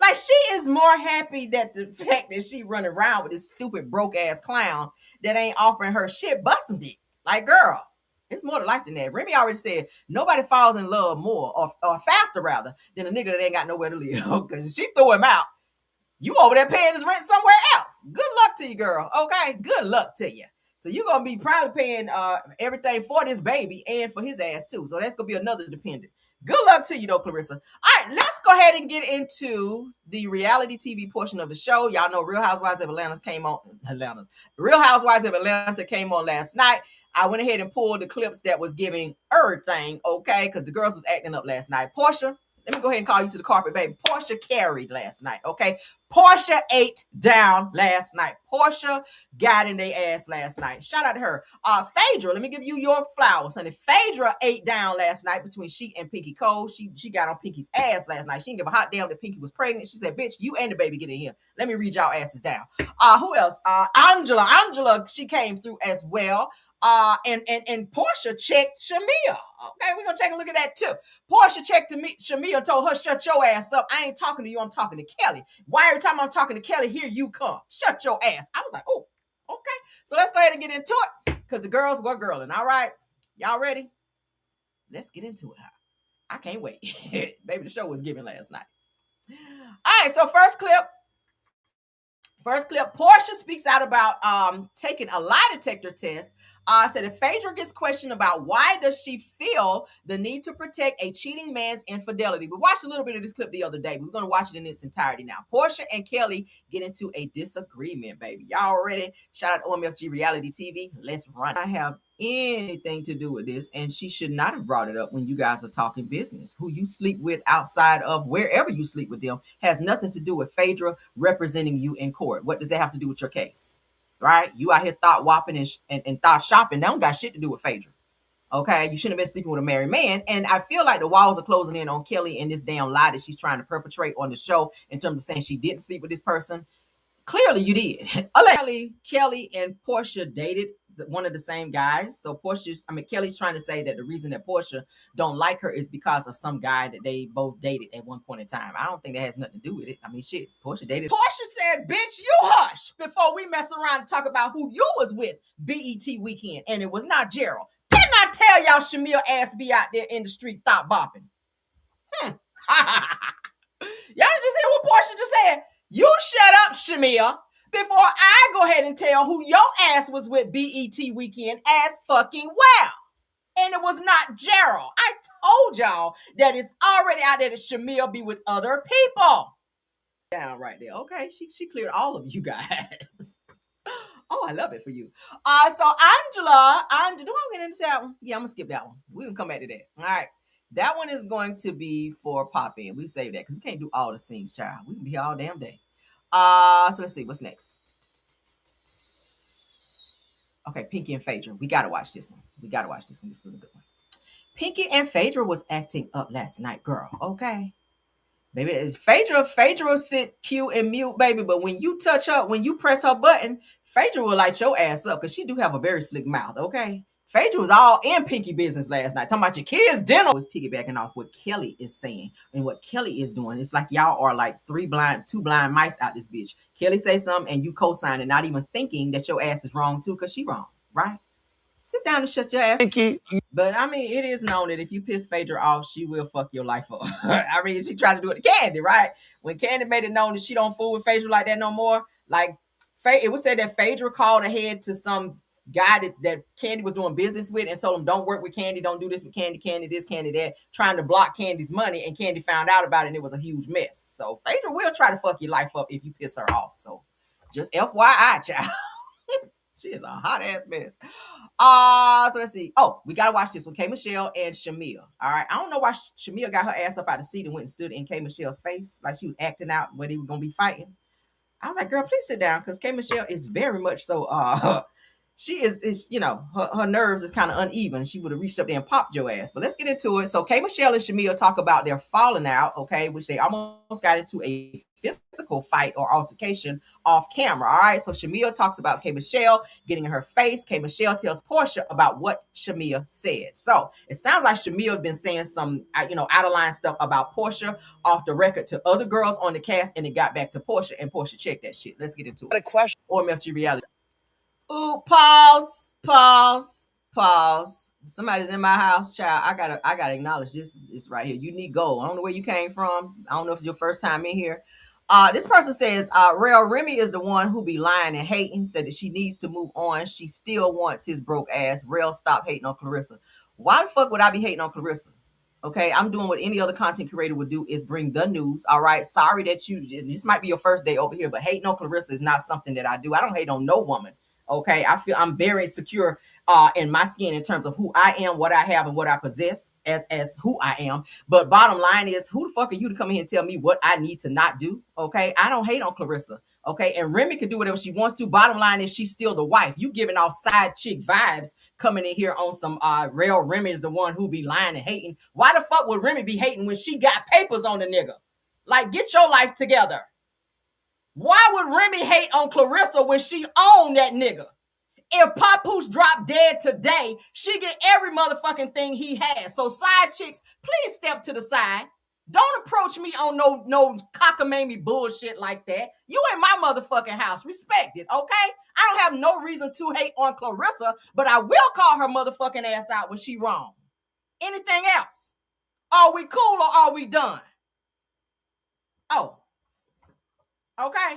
Like, she is more happy that the fact that she running around with this stupid broke ass clown that ain't offering her shit but some dick. Like, girl, it's more to life than that. Remy already said nobody falls in love more or faster rather than a nigga that ain't got nowhere to live. Because she threw him out. You over there paying his rent somewhere else. Good luck to you, girl. Okay, good luck to you. So you're gonna be probably paying everything for this baby and for his ass too. So that's gonna be another dependent. Good luck to you though, Clarissa. All right, let's go ahead and get into the reality TV portion of the show. Y'all know Real Housewives of Atlanta came on. Real Housewives of Atlanta came on last night. I went ahead and pulled the clips that was giving everything, okay, because the girls was acting up last night. Portia, let me go ahead and call you to the carpet, baby. Portia carried last night, okay? Portia ate down last night. Portia got in their ass last night. Shout out to her. Phaedra, let me give you your flowers, honey. Phaedra ate down last night between she and Pinky Cole. She got on Pinky's ass last night. She didn't give a hot damn that Pinky was pregnant. She said, bitch, you and the baby get in here. Let me read y'all asses down. Who else? Angela, she came through as well. And Portia checked Shamia. Okay, we're gonna take a look at that too. Portia checked Shamia, told her, shut your ass up. I ain't talking to you, I'm talking to Kelly. Why every time I'm talking to Kelly, here you come. Shut your ass. I was like, oh, okay. So let's go ahead and get into it, because the girls were girling. All right, y'all ready? Let's get into it. I can't wait. Baby, the show was given last night. All right, so first clip, Portia speaks out about taking a lie detector test. Said if Phaedra gets questioned about why does she feel the need to protect a cheating man's infidelity. We watched a little bit of this clip the other day. We're going to watch it in its entirety now. Portia and Kelly get into a disagreement, baby. Y'all ready? Shout out to OMFG Reality TV. Let's run. I have anything to do with this, and she should not have brought it up when you guys are talking business. Who you sleep with outside of wherever you sleep with them has nothing to do with Phaedra representing you in court. What does that have to do with your case? Right? You out here thought whopping and thought shopping. That don't got shit to do with Phaedra. Okay? You shouldn't have been sleeping with a married man. And I feel like the walls are closing in on Kelly and this damn lie that she's trying to perpetrate on the show in terms of saying she didn't sleep with this person. Clearly you did. Allegedly, Kelly and Portia dated one of the same guys. So Kelly's trying to say that the reason that Portia don't like her is because of some guy that they both dated at one point in time. I don't think that has nothing to do with it. I mean, shit, Portia dated. Portia said, bitch, you hush before we mess around and talk about who you was with BET weekend. And it was not Gerald. Didn't I tell y'all Shamil ass be out there in the street thought bopping? Y'all just hear what Portia just said? You shut up, Shamil, before I go ahead and tell who your ass was with BET weekend as fucking well. And it was not Gerald. I told y'all that it's already out there that Shamil be with other people. Down right there. Okay, she cleared all of you guys. Oh, I love it for you. So Angela, do I get into that one? Yeah, I'm gonna skip that one. We can come back to that. All right. That one is going to be for pop-in. We save that because we can't do all the scenes, child. We can be all damn day. So let's see what's next. Okay, Pinky and Phaedra. We got to watch this one. This is a good one. Pinky and Phaedra was acting up last night, girl. Okay. Baby, Phaedra will sit cute and mute, baby. But when you touch her, when you press her button, Phaedra will light your ass up because she do have a very slick mouth, okay? Phaedra was all in Pinky business last night. Talking about your kids' dinner. Was piggybacking off what Kelly is saying and what Kelly is doing. It's like y'all are like two blind mice out this bitch. Kelly say something and you co-sign and not even thinking that your ass is wrong too because she wrong, right? Sit down and shut your ass. But I mean, it is known that if you piss Phaedra off, she will fuck your life up. I mean, she tried to do it to Candy, right? When Candy made it known that she don't fool with Phaedra like that no more, like it was said that Phaedra called ahead to some guy that Candy was doing business with and told him, don't work with Candy, don't do this with Candy, Candy this, Candy that, trying to block Candy's money, and Candy found out about it and it was a huge mess. So Phaedra will try to fuck your life up if you piss her off. So just FYI, child. She is a hot ass mess. So let's see. Oh, we gotta watch this one. K Michelle and Shamia. All right. I don't know why Shamia got her ass up out of the seat and went and stood in K Michelle's face like she was acting out where they were gonna be fighting. I was like, girl, please sit down, because K Michelle is very much so she is you know, her nerves is kind of uneven. She would have reached up there and popped your ass. But let's get into it. So K Michelle and Shamia talk about their falling out, okay, which they almost got into a physical fight or altercation off camera. All right. So Shamia talks about K Michelle getting in her face. K Michelle tells Portia about what Shamia said. So it sounds like Shamia has been saying some, you know, out of line stuff about Portia off the record to other girls on the cast, and it got back to Portia, and Portia checked that shit. Let's get into it. A question. OMFG reality. Ooh, pause. Somebody's in my house, child. I gotta acknowledge this right here. Unique goal. I don't know where you came from. I don't know if it's your first time in here. This person says, Remy is the one who be lying and hating, said that she needs to move on. She still wants his broke ass. Rel, stop hating on Clarissa. Why the fuck would I be hating on Clarissa? Okay, I'm doing what any other content creator would do, is bring the news. All right, sorry that this might be your first day over here, but hating on Clarissa is not something that I do. I don't hate on no woman. Okay, I feel I'm very secure in my skin in terms of who I am, what I have, and what I possess as who I am. But bottom line is, who the fuck are you to come in here and tell me what I need to not do? Okay, I don't hate on Clarissa. Okay, and Remy can do whatever she wants to. Bottom line is, she's still the wife. You giving off side chick vibes coming in here on some real Remy is the one who be lying and hating. Why the fuck would Remy be hating when she got papers on the nigga? Like, get your life together. Why would Remy hate on Clarissa when she owned that nigga? If Papoose dropped dead today, she get every motherfucking thing he has. So side chicks, please step to the side. Don't approach me on no cockamamie bullshit like that. You in my motherfucking house. Respect it, okay? I don't have no reason to hate on Clarissa, but I will call her motherfucking ass out when she wrong. Anything else? Are we cool or are we done? Oh. Okay,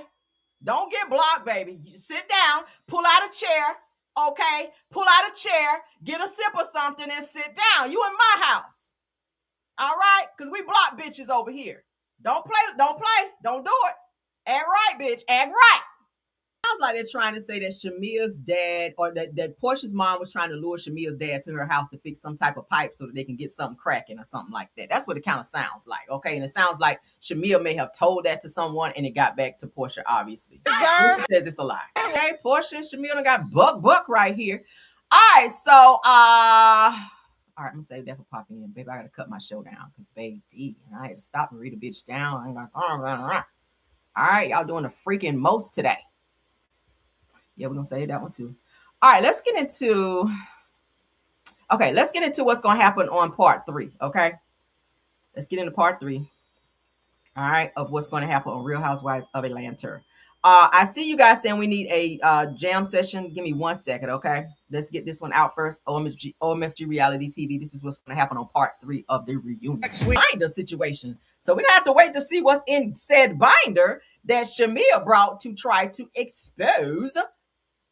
don't get blocked, baby. You sit down, pull out a chair, okay? Pull out a chair, get a sip of something, and sit down. You in my house, all right? Because we block bitches over here. Don't play, don't do it. Act right, bitch, act right. Sounds like they're trying to say that Shamia's dad, or that Portia's mom was trying to lure Shamia's dad to her house to fix some type of pipe so that they can get something cracking or something like that. That's what it kind of sounds like, okay? And it sounds like Shamia may have told that to someone and it got back to Portia, obviously. Who says it's a lie? Okay, Portia and Shamia got buck right here. All right, so, all right, I'm gonna save that for popping in. Baby, I gotta cut my show down because, baby, I had to stop and read a bitch down. I'm like, all right, y'all doing the freaking most today. Yeah, we're gonna say that one too. All right, let's get into what's gonna happen on part 3. Okay, let's get into part 3. All right, of what's gonna happen on Real Housewives of Atlanta. I see you guys saying we need a jam session. Give me 1 second, okay? Let's get this one out first. OMFG Reality TV. This is what's gonna happen on part 3 of the reunion binder situation. So we're gonna have to wait to see what's in said binder that Shamia brought to try to expose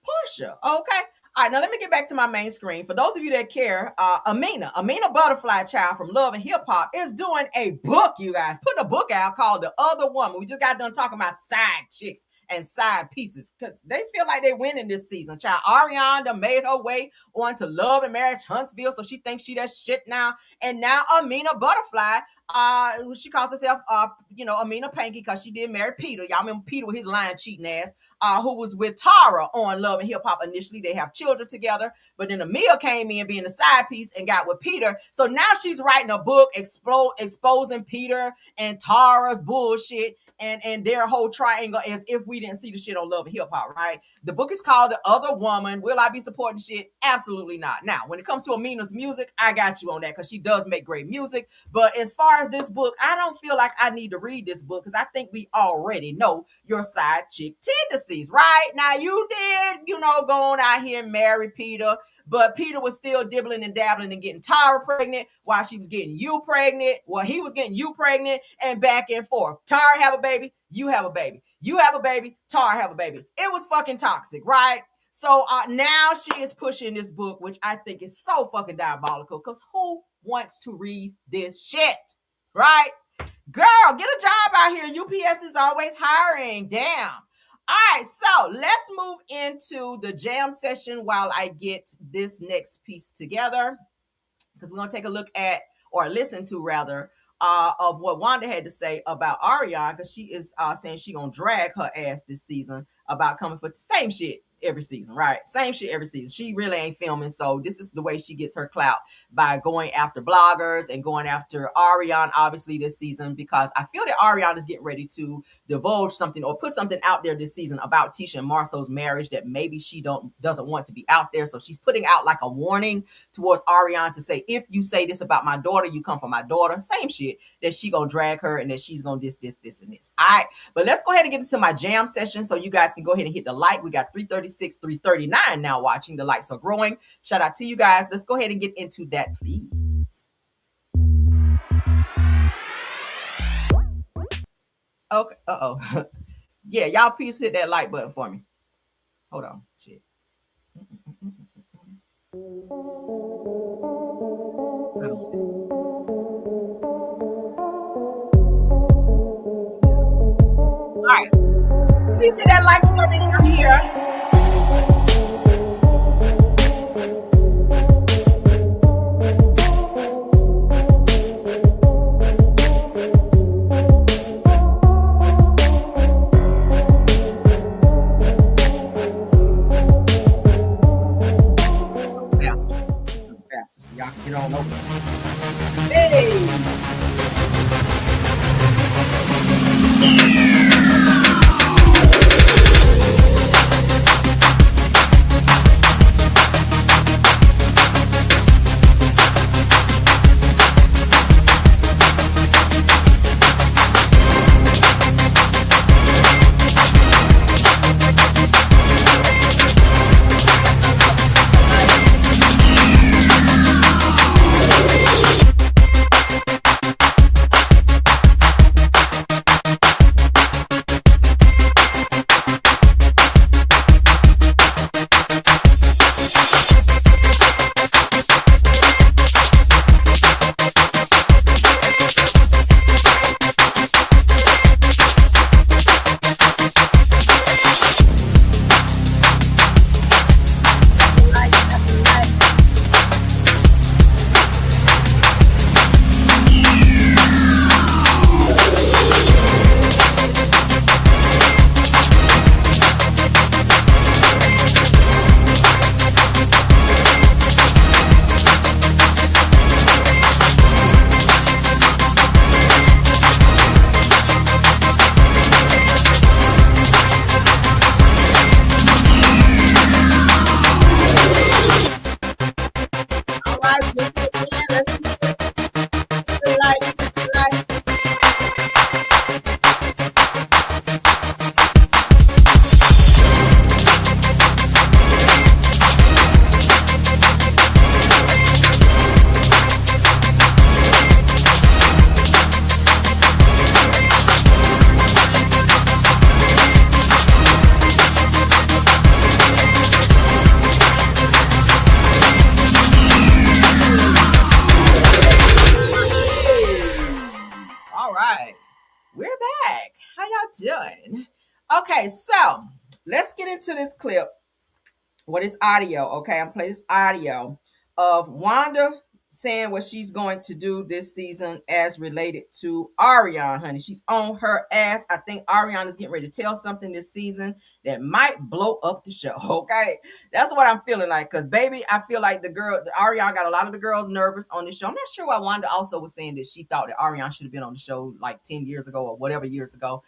Portia. Okay. All right, now let me get back to my main screen. For those of you that care, Amina Butterfly Child from Love and Hip Hop is doing a book, you guys. Putting a book out called The Other Woman. We just got done talking about side chicks and side pieces because they feel like they're winning this season. Child, Ariana made her way onto Love and Marriage Huntsville, so she thinks she that shit now. And now Amina Butterfly She calls herself, Amina Panky, because she did marry Peter. Y'all remember Peter with his lying, cheating ass, who was with Tara on Love and Hip Hop initially. They have children together, but then Amia came in being a side piece and got with Peter. So now she's writing a book exposing Peter and Tara's bullshit and their whole triangle, as if we didn't see the shit on Love and Hip Hop, right? The book is called The Other Woman. Will I be supporting shit? Absolutely not. Now, when it comes to Amina's music, I got you on that, because she does make great music. But as far as this book, I don't feel like I need to read this book, because I think we already know your side chick tendencies, right? Now, you did, go on out here and marry Peter, but Peter was still dibbling and dabbling and getting Tara pregnant while she was getting you pregnant. Well, he was getting you pregnant, and back and forth. Tara have a baby, you have a baby. You have a baby, Tara have a baby. It was fucking toxic, right? So now she is pushing this book, which I think is so fucking diabolical, because who wants to read this shit, right? Girl, get a job out here. UPS is always hiring. Damn. All right, so let's move into the jam session while I get this next piece together, because we're going to take a look at, or listen to rather, of what Wanda had to say about Ariana, because she is saying she gonna drag her ass this season about coming for the same shit every season, right? Same shit every season. She really ain't filming, so this is the way she gets her clout, by going after bloggers and going after Ariana, obviously, this season, because I feel that Ariana is getting ready to divulge something or put something out there this season about Tisha and Marceau's marriage that maybe she doesn't want to be out there. So she's putting out like a warning towards Ariana to say, if you say this about my daughter, you come for my daughter. Same shit, that she gonna drag her and that she's gonna this, and this. All right, but let's go ahead and get into my jam session, so you guys can go ahead and hit the like. We got 336, 339 now watching. The likes are growing. Shout out to you guys. Let's go ahead and get into that, please. Okay. Yeah, y'all please hit that like button for me. Hold on. Shit. All right. Please hit that like for me. I'm here. Faster, so y'all can get on over. Hey! Done. Okay, so let's get into this clip. What is audio? Okay, I'm playing this audio of Wanda saying what she's going to do this season as related to Ariane, honey. She's on her ass. I think Ariane is getting ready to tell something this season that might blow up the show. Okay, that's what I'm feeling like. Because baby, I feel like Ariane got a lot of the girls nervous on this show. I'm not sure why Wanda also was saying that she thought that Ariane should have been on the show like 10 years ago or whatever years ago.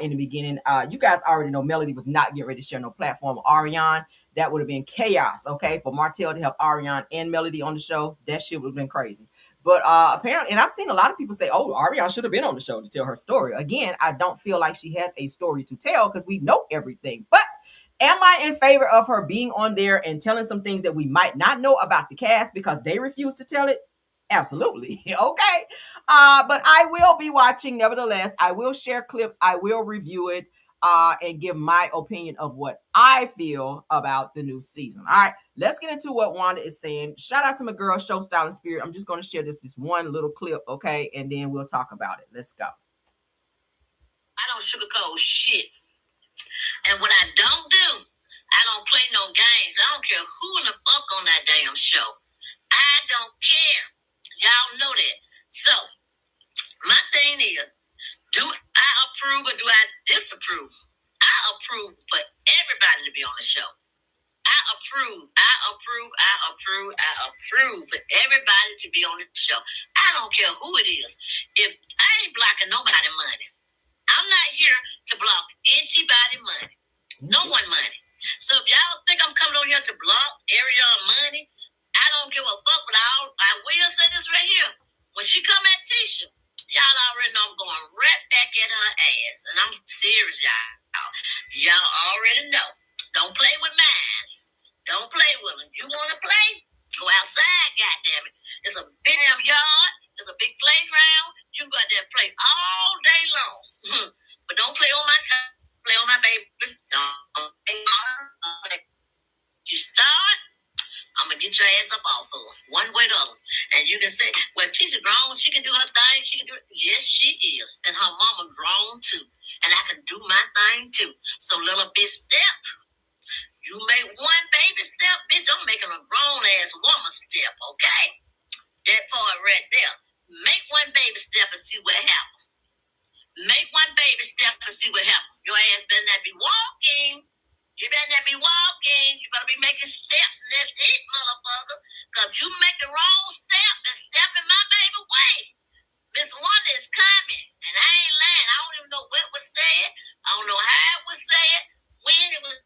In the beginning, you guys already know Melody was not getting ready to share no platform with Ariane. That would have been chaos, okay? For Martell to have Ariane and Melody on the show, that shit would have been crazy. But apparently, and I've seen a lot of people say, oh, Ariane should have been on the show to tell her story. Again, I don't feel like she has a story to tell because we know everything. But am I in favor of her being on there and telling some things that we might not know about the cast because they refuse to tell it? Absolutely. Okay. But I will be watching nevertheless. I will share clips. I will review it and give my opinion of what I feel about the new season. All right. Let's get into what Wanda is saying. Shout out to my girl, Show Style and Spirit. I'm just going to share this one little clip. Okay. And then we'll talk about it. Let's go. I don't sugarcoat shit. And what I don't do, I don't play no games. I don't care who in the fuck on that damn show. I don't care. Y'all know that. So, my thing is, do I approve or do I disapprove? I approve for everybody to be on the show. I approve for everybody to be on the show. I don't care who it is. If I ain't blocking nobody money, I'm not here to block anybody money. No one money. So if y'all think I'm coming on here to block Ariane money, I don't give a fuck, but I will say this right here. When she come at Tisha, y'all already know I'm going right back at her ass. And I'm serious, y'all. Y'all already know. Don't play with mines. Don't play with them. You want to play? Go outside, goddammit. There's a big damn yard. There's a big playground. You can go out there and play all day long. But don't play on my time. Play on my baby. You start, I'm going to get your ass up off of her, one way or the other. And you can say, well, Tisha grown, she can do her thing, she can do it. Yes, she is. And her mama grown too. And I can do my thing too. So little bitch step. You make one baby step, bitch, I'm making a grown-ass woman step, okay? That part right there. Make one baby step and see what happens. Make one baby step and see what happens. Your ass better not be walking. You better not be walking. You better be making steps, and that's it, motherfucker. Because if you make the wrong step, then step in my baby way. Miss Wanda is coming, and I ain't lying. I don't even know what was said. I don't know how it was said, when it was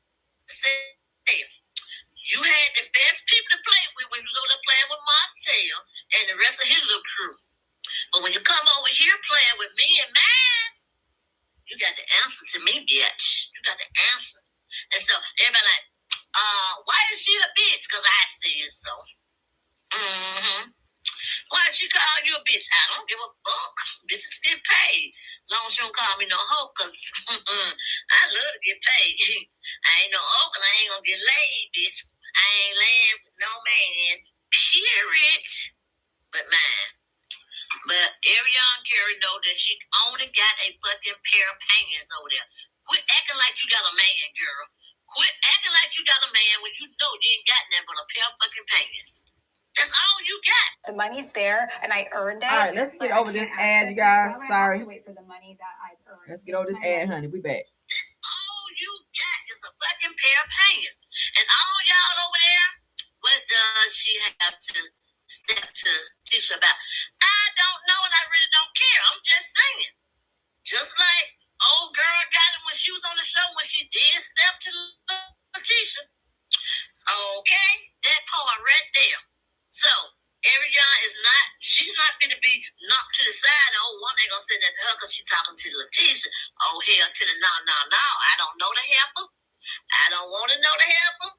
said. You had the best people to play with when you was over there playing with Martell and the rest of his little crew. But when you come over here playing with me and mine, you got the answer to me, bitch. You got the answer. And so everybody like, why is she a bitch? Because I said so. Why she call you a bitch? I don't give a fuck. Bitches get paid. As long as you don't call me no hoe, because I love to get paid. I ain't no hoe, because I ain't going to get laid, bitch. I ain't laying with no man, period, but mine. But Ariane Carey know that she only got a fucking pair of pants over there. Quit acting like you got a man, girl. Quit acting like you got a man when you know you ain't got nothing but a pair of fucking pants. That's all you got. The money's there, and I earned it. All right, let's get over this ad, you guys. Sorry. Wait for the money that I've earned. Let's get over this ad, honey. We back. That's all you got is a fucking pair of pants. And all y'all over there, what does she have to step to Tisha about? I don't know, and I really don't care. I'm just saying. Just like old girl got it when she was on the show, when she did step to Tisha. Okay? That part right there. So, Ariane is not, she's not going to be knocked to the side. Oh, one ain't going to send that to her because she's talking to Letitia. Oh, hell to the no. I don't know the helper. I don't want to know the helper.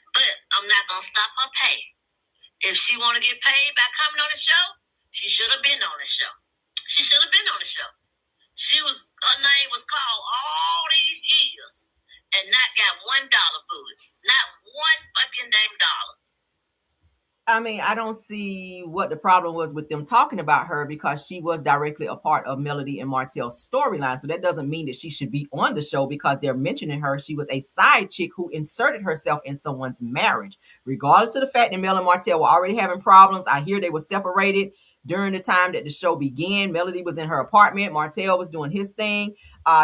But I'm not going to stop her pay. If she want to get paid by coming on the show, she should have been on the show. She should have been on the show. Her name was called all these years and not got $1 for it. Not one fucking damn dollar. I mean, I don't see what the problem was with them talking about her because she was directly a part of Melody and Martell's storyline. So that doesn't mean that she should be on the show because they're mentioning her. She was a side chick who inserted herself in someone's marriage. Regardless of the fact that Mel and Martell were already having problems, I hear they were separated during the time that the show began. Melody was in her apartment. Martell was doing his thing.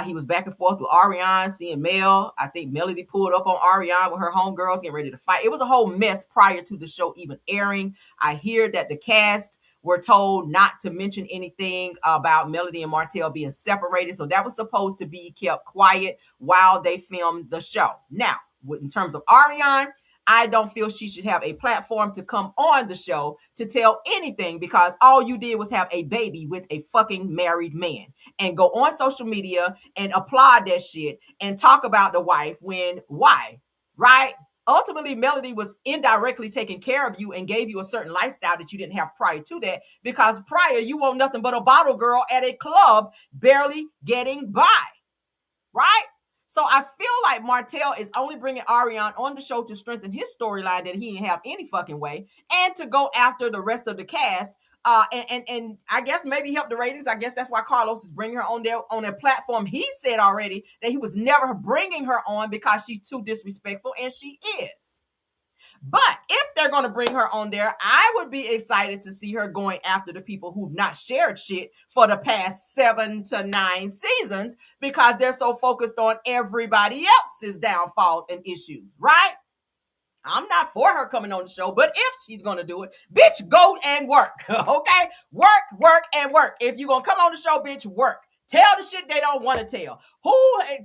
He was back and forth with Ariane, seeing Mel. I think Melody pulled up on Ariane with her homegirls getting ready to fight. It was a whole mess prior to the show even airing. I hear that the cast were told not to mention anything about Melody and Martell being separated. So that was supposed to be kept quiet while they filmed the show. Now, in terms of Ariane, I don't feel she should have a platform to come on the show to tell anything because all you did was have a baby with a fucking married man and go on social media and applaud that shit and talk about the wife why? Right? Ultimately, Melody was indirectly taking care of you and gave you a certain lifestyle that you didn't have prior to that because prior you were nothing but a bottle girl at a club barely getting by. Right? So I feel like Martell is only bringing Ariane on the show to strengthen his storyline that he didn't have any fucking way, and to go after the rest of the cast, and I guess maybe help the ratings. I guess that's why Carlos is bringing her on their platform. He said already that he was never bringing her on because she's too disrespectful, and she is. But if they're going to bring her on there, I would be excited to see her going after the people who've not shared shit for the past 7 to 9 seasons because they're so focused on everybody else's downfalls and issues, right? I'm not for her coming on the show, but if she's going to do it, bitch, go and work, okay? Work, and work. If you're going to come on the show, bitch, work. Tell the shit they don't want to tell.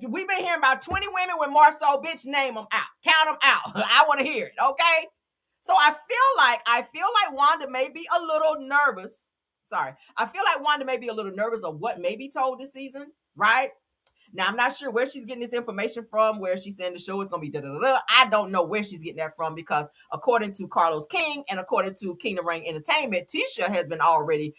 We've been hearing about 20 women with Marceau, bitch, name them out. Count them out. I want to hear it, okay? So I feel like Wanda may be a little nervous. I feel like Wanda may be a little nervous of what may be told this season, right? Now, I'm not sure where she's getting this information from, where she's saying the show is going to be da-da-da-da. I don't know where she's getting that from because according to Carlos King and according to Kingdom Reign Entertainment, Tisha has been already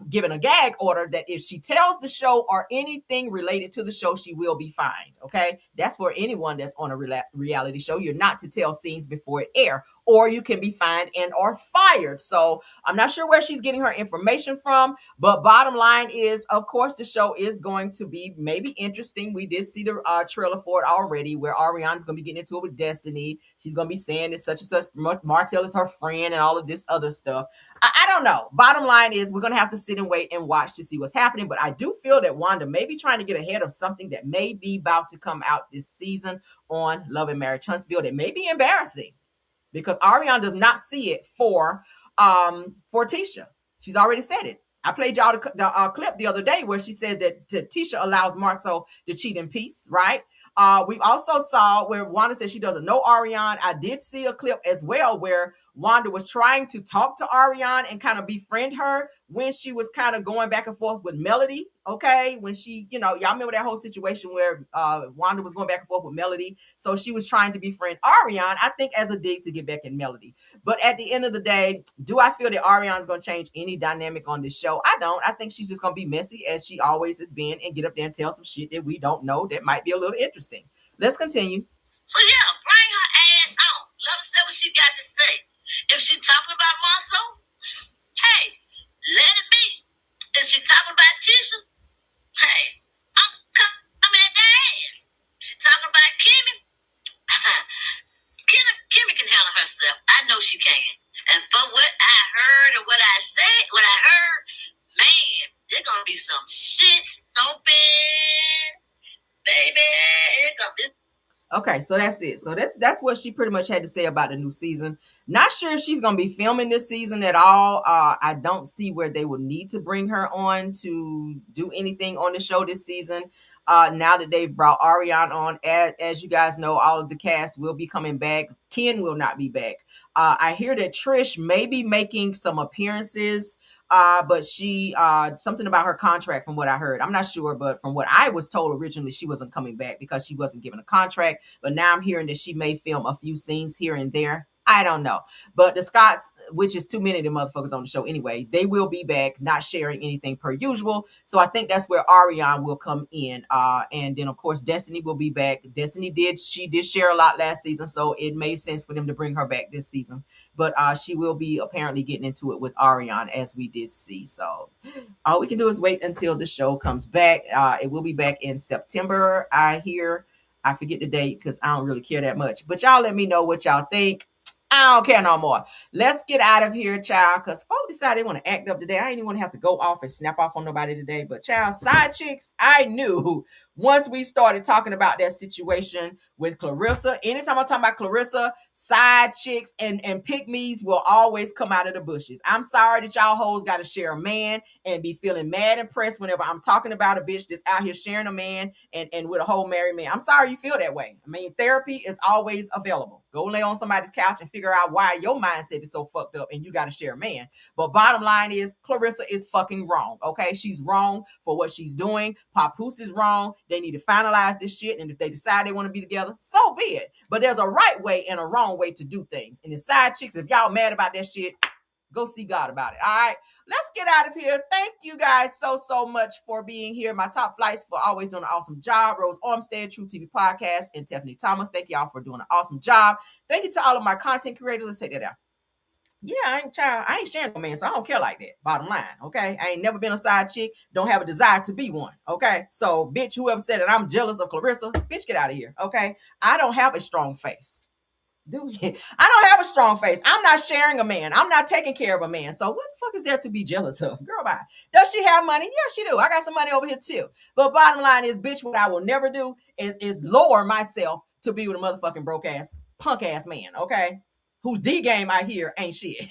given a gag order that if she tells the show or anything related to the show, she will be fined, okay? That's for anyone that's on a reality show. You're not to tell scenes before it air, or you can be fined and or fired. So I'm not sure where she's getting her information from, but bottom line is, of course, the show is going to be maybe interesting. We did see the trailer for it already where Ariana's going to be getting into it with Destiny. She's going to be saying it's such and such. Martell is her friend and all of this other stuff. I don't know. Bottom line is we're going to have to sit and wait and watch to see what's happening. But I do feel that Wanda may be trying to get ahead of something that may be about to come out this season on Love and Marriage Huntsville that may be embarrassing. Because Ariane does not see it for Tisha. She's already said it. I played y'all the clip the other day where she said that Tisha allows Marceau to cheat in peace, right? We also saw where Wanda said she doesn't know Ariane. I did see a clip as well where Wanda was trying to talk to Ariane and kind of befriend her when she was kind of going back and forth with Melody, okay? When she, y'all remember that whole situation where Wanda was going back and forth with Melody. So she was trying to befriend Ariane, I think as a dig to get back in Melody. But at the end of the day, do I feel that Ariane's going to change any dynamic on this show? I don't. I think she's just going to be messy as she always has been and get up there and tell some shit that we don't know that might be a little interesting. Let's continue. So yeah, bring her ass on. Let her say what she got to say. If she's talking about Marceau, hey, let it be. If she's talking about Tisha, hey, I'm coming at the ass. If she's talking about Kimmy, Kimmy can handle herself. I know she can. And for what I heard and what I said, what I heard, man, there's going to be some shit stomping, baby. It's going to be. Okay, so that's it. So that's what she pretty much had to say about the new season. Not sure if she's going to be filming this season at all. I don't see where they would need to bring her on to do anything on the show this season. Now that they've brought Ariane on, as you guys know, all of the cast will be coming back. Ken will not be back. I hear that Trish may be making some appearances, but she something about her contract from what I heard. I'm not sure, but from what I was told originally, she wasn't coming back because she wasn't given a contract. But now I'm hearing that she may film a few scenes here and there. I don't know. But the Scotts, which is too many of them motherfuckers on the show anyway, they will be back, not sharing anything per usual. So I think that's where Ariane will come in. And then, of course, Destiny will be back. Destiny did share a lot last season, so it made sense for them to bring her back this season. But she will be apparently getting into it with Ariane, as we did see. So all we can do is wait until the show comes back. It will be back in September, I hear. I forget the date because I don't really care that much. But y'all let me know what y'all think. I don't care no more. Let's get out of here, child, because folks decided they want to act up today. I ain't even want to have to go off and snap off on nobody today. But child, side chicks, I knew once we started talking about that situation with Clarissa, anytime I'm talking about Clarissa, side chicks and pick-me's will always come out of the bushes. I'm sorry that y'all hoes got to share a man and be feeling mad and pressed whenever I'm talking about a bitch that's out here sharing a man and with a whole married man. I'm sorry you feel that way. I mean, therapy is always available. Go lay on somebody's couch and figure out why your mindset is so fucked up and you got to share a man. But bottom line is, Clarissa is fucking wrong, okay? She's wrong for what she's doing. Papoose is wrong. They need to finalize this shit, and if they decide they want to be together, so be it. But there's a right way and a wrong way to do things. And the side chicks, if y'all mad about that shit, go see God about it. All right, let's get out of here. Thank you guys so much for being here. My top flights for always doing an awesome job. Rose Armstead, True TV Podcast, and Tiffany Thomas. Thank y'all for doing an awesome job. Thank you to all of my content creators. Let's take that down. Yeah, I ain't sharing no man, so I don't care like that. Bottom line, okay? I ain't never been a side chick, don't have a desire to be one, okay? So, bitch, whoever said that I'm jealous of Clarissa, bitch, get out of here, okay? I don't have a strong face. Do we? I don't have a strong face. I'm not sharing a man. I'm not taking care of a man. So what the fuck is there to be jealous of? Girl, bye. Does she have money? Yeah, she do. I got some money over here too. But bottom line is, bitch, what I will never do is lower myself to be with a motherfucking broke ass, punk ass man, okay? Whose D game I hear ain't shit.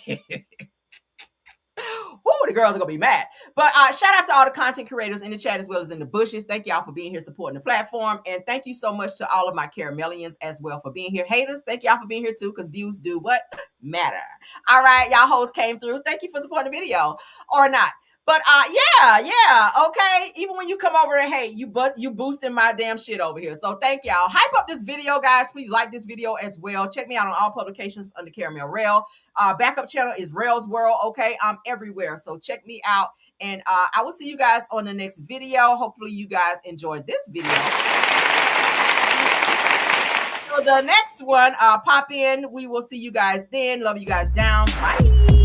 Woo, the girls are gonna be mad. But shout out to all the content creators in the chat as well as in the bushes. Thank y'all for being here supporting the platform. And thank you so much to all of my caramellians as well for being here. Haters, thank y'all for being here too, because views do what? Matter. All right, y'all hoes came through. Thank you for supporting the video. Or not. But yeah, okay. Even when you come over and hate, you boosting my damn shit over here. So thank y'all. Hype up this video, guys. Please like this video as well. Check me out on all publications under Caramel Rail. Backup channel is Rail's World. Okay, I'm everywhere. So check me out. And I will see you guys on the next video. Hopefully you guys enjoyed this video. So the next one, pop in. We will see you guys then. Love you guys down. Bye.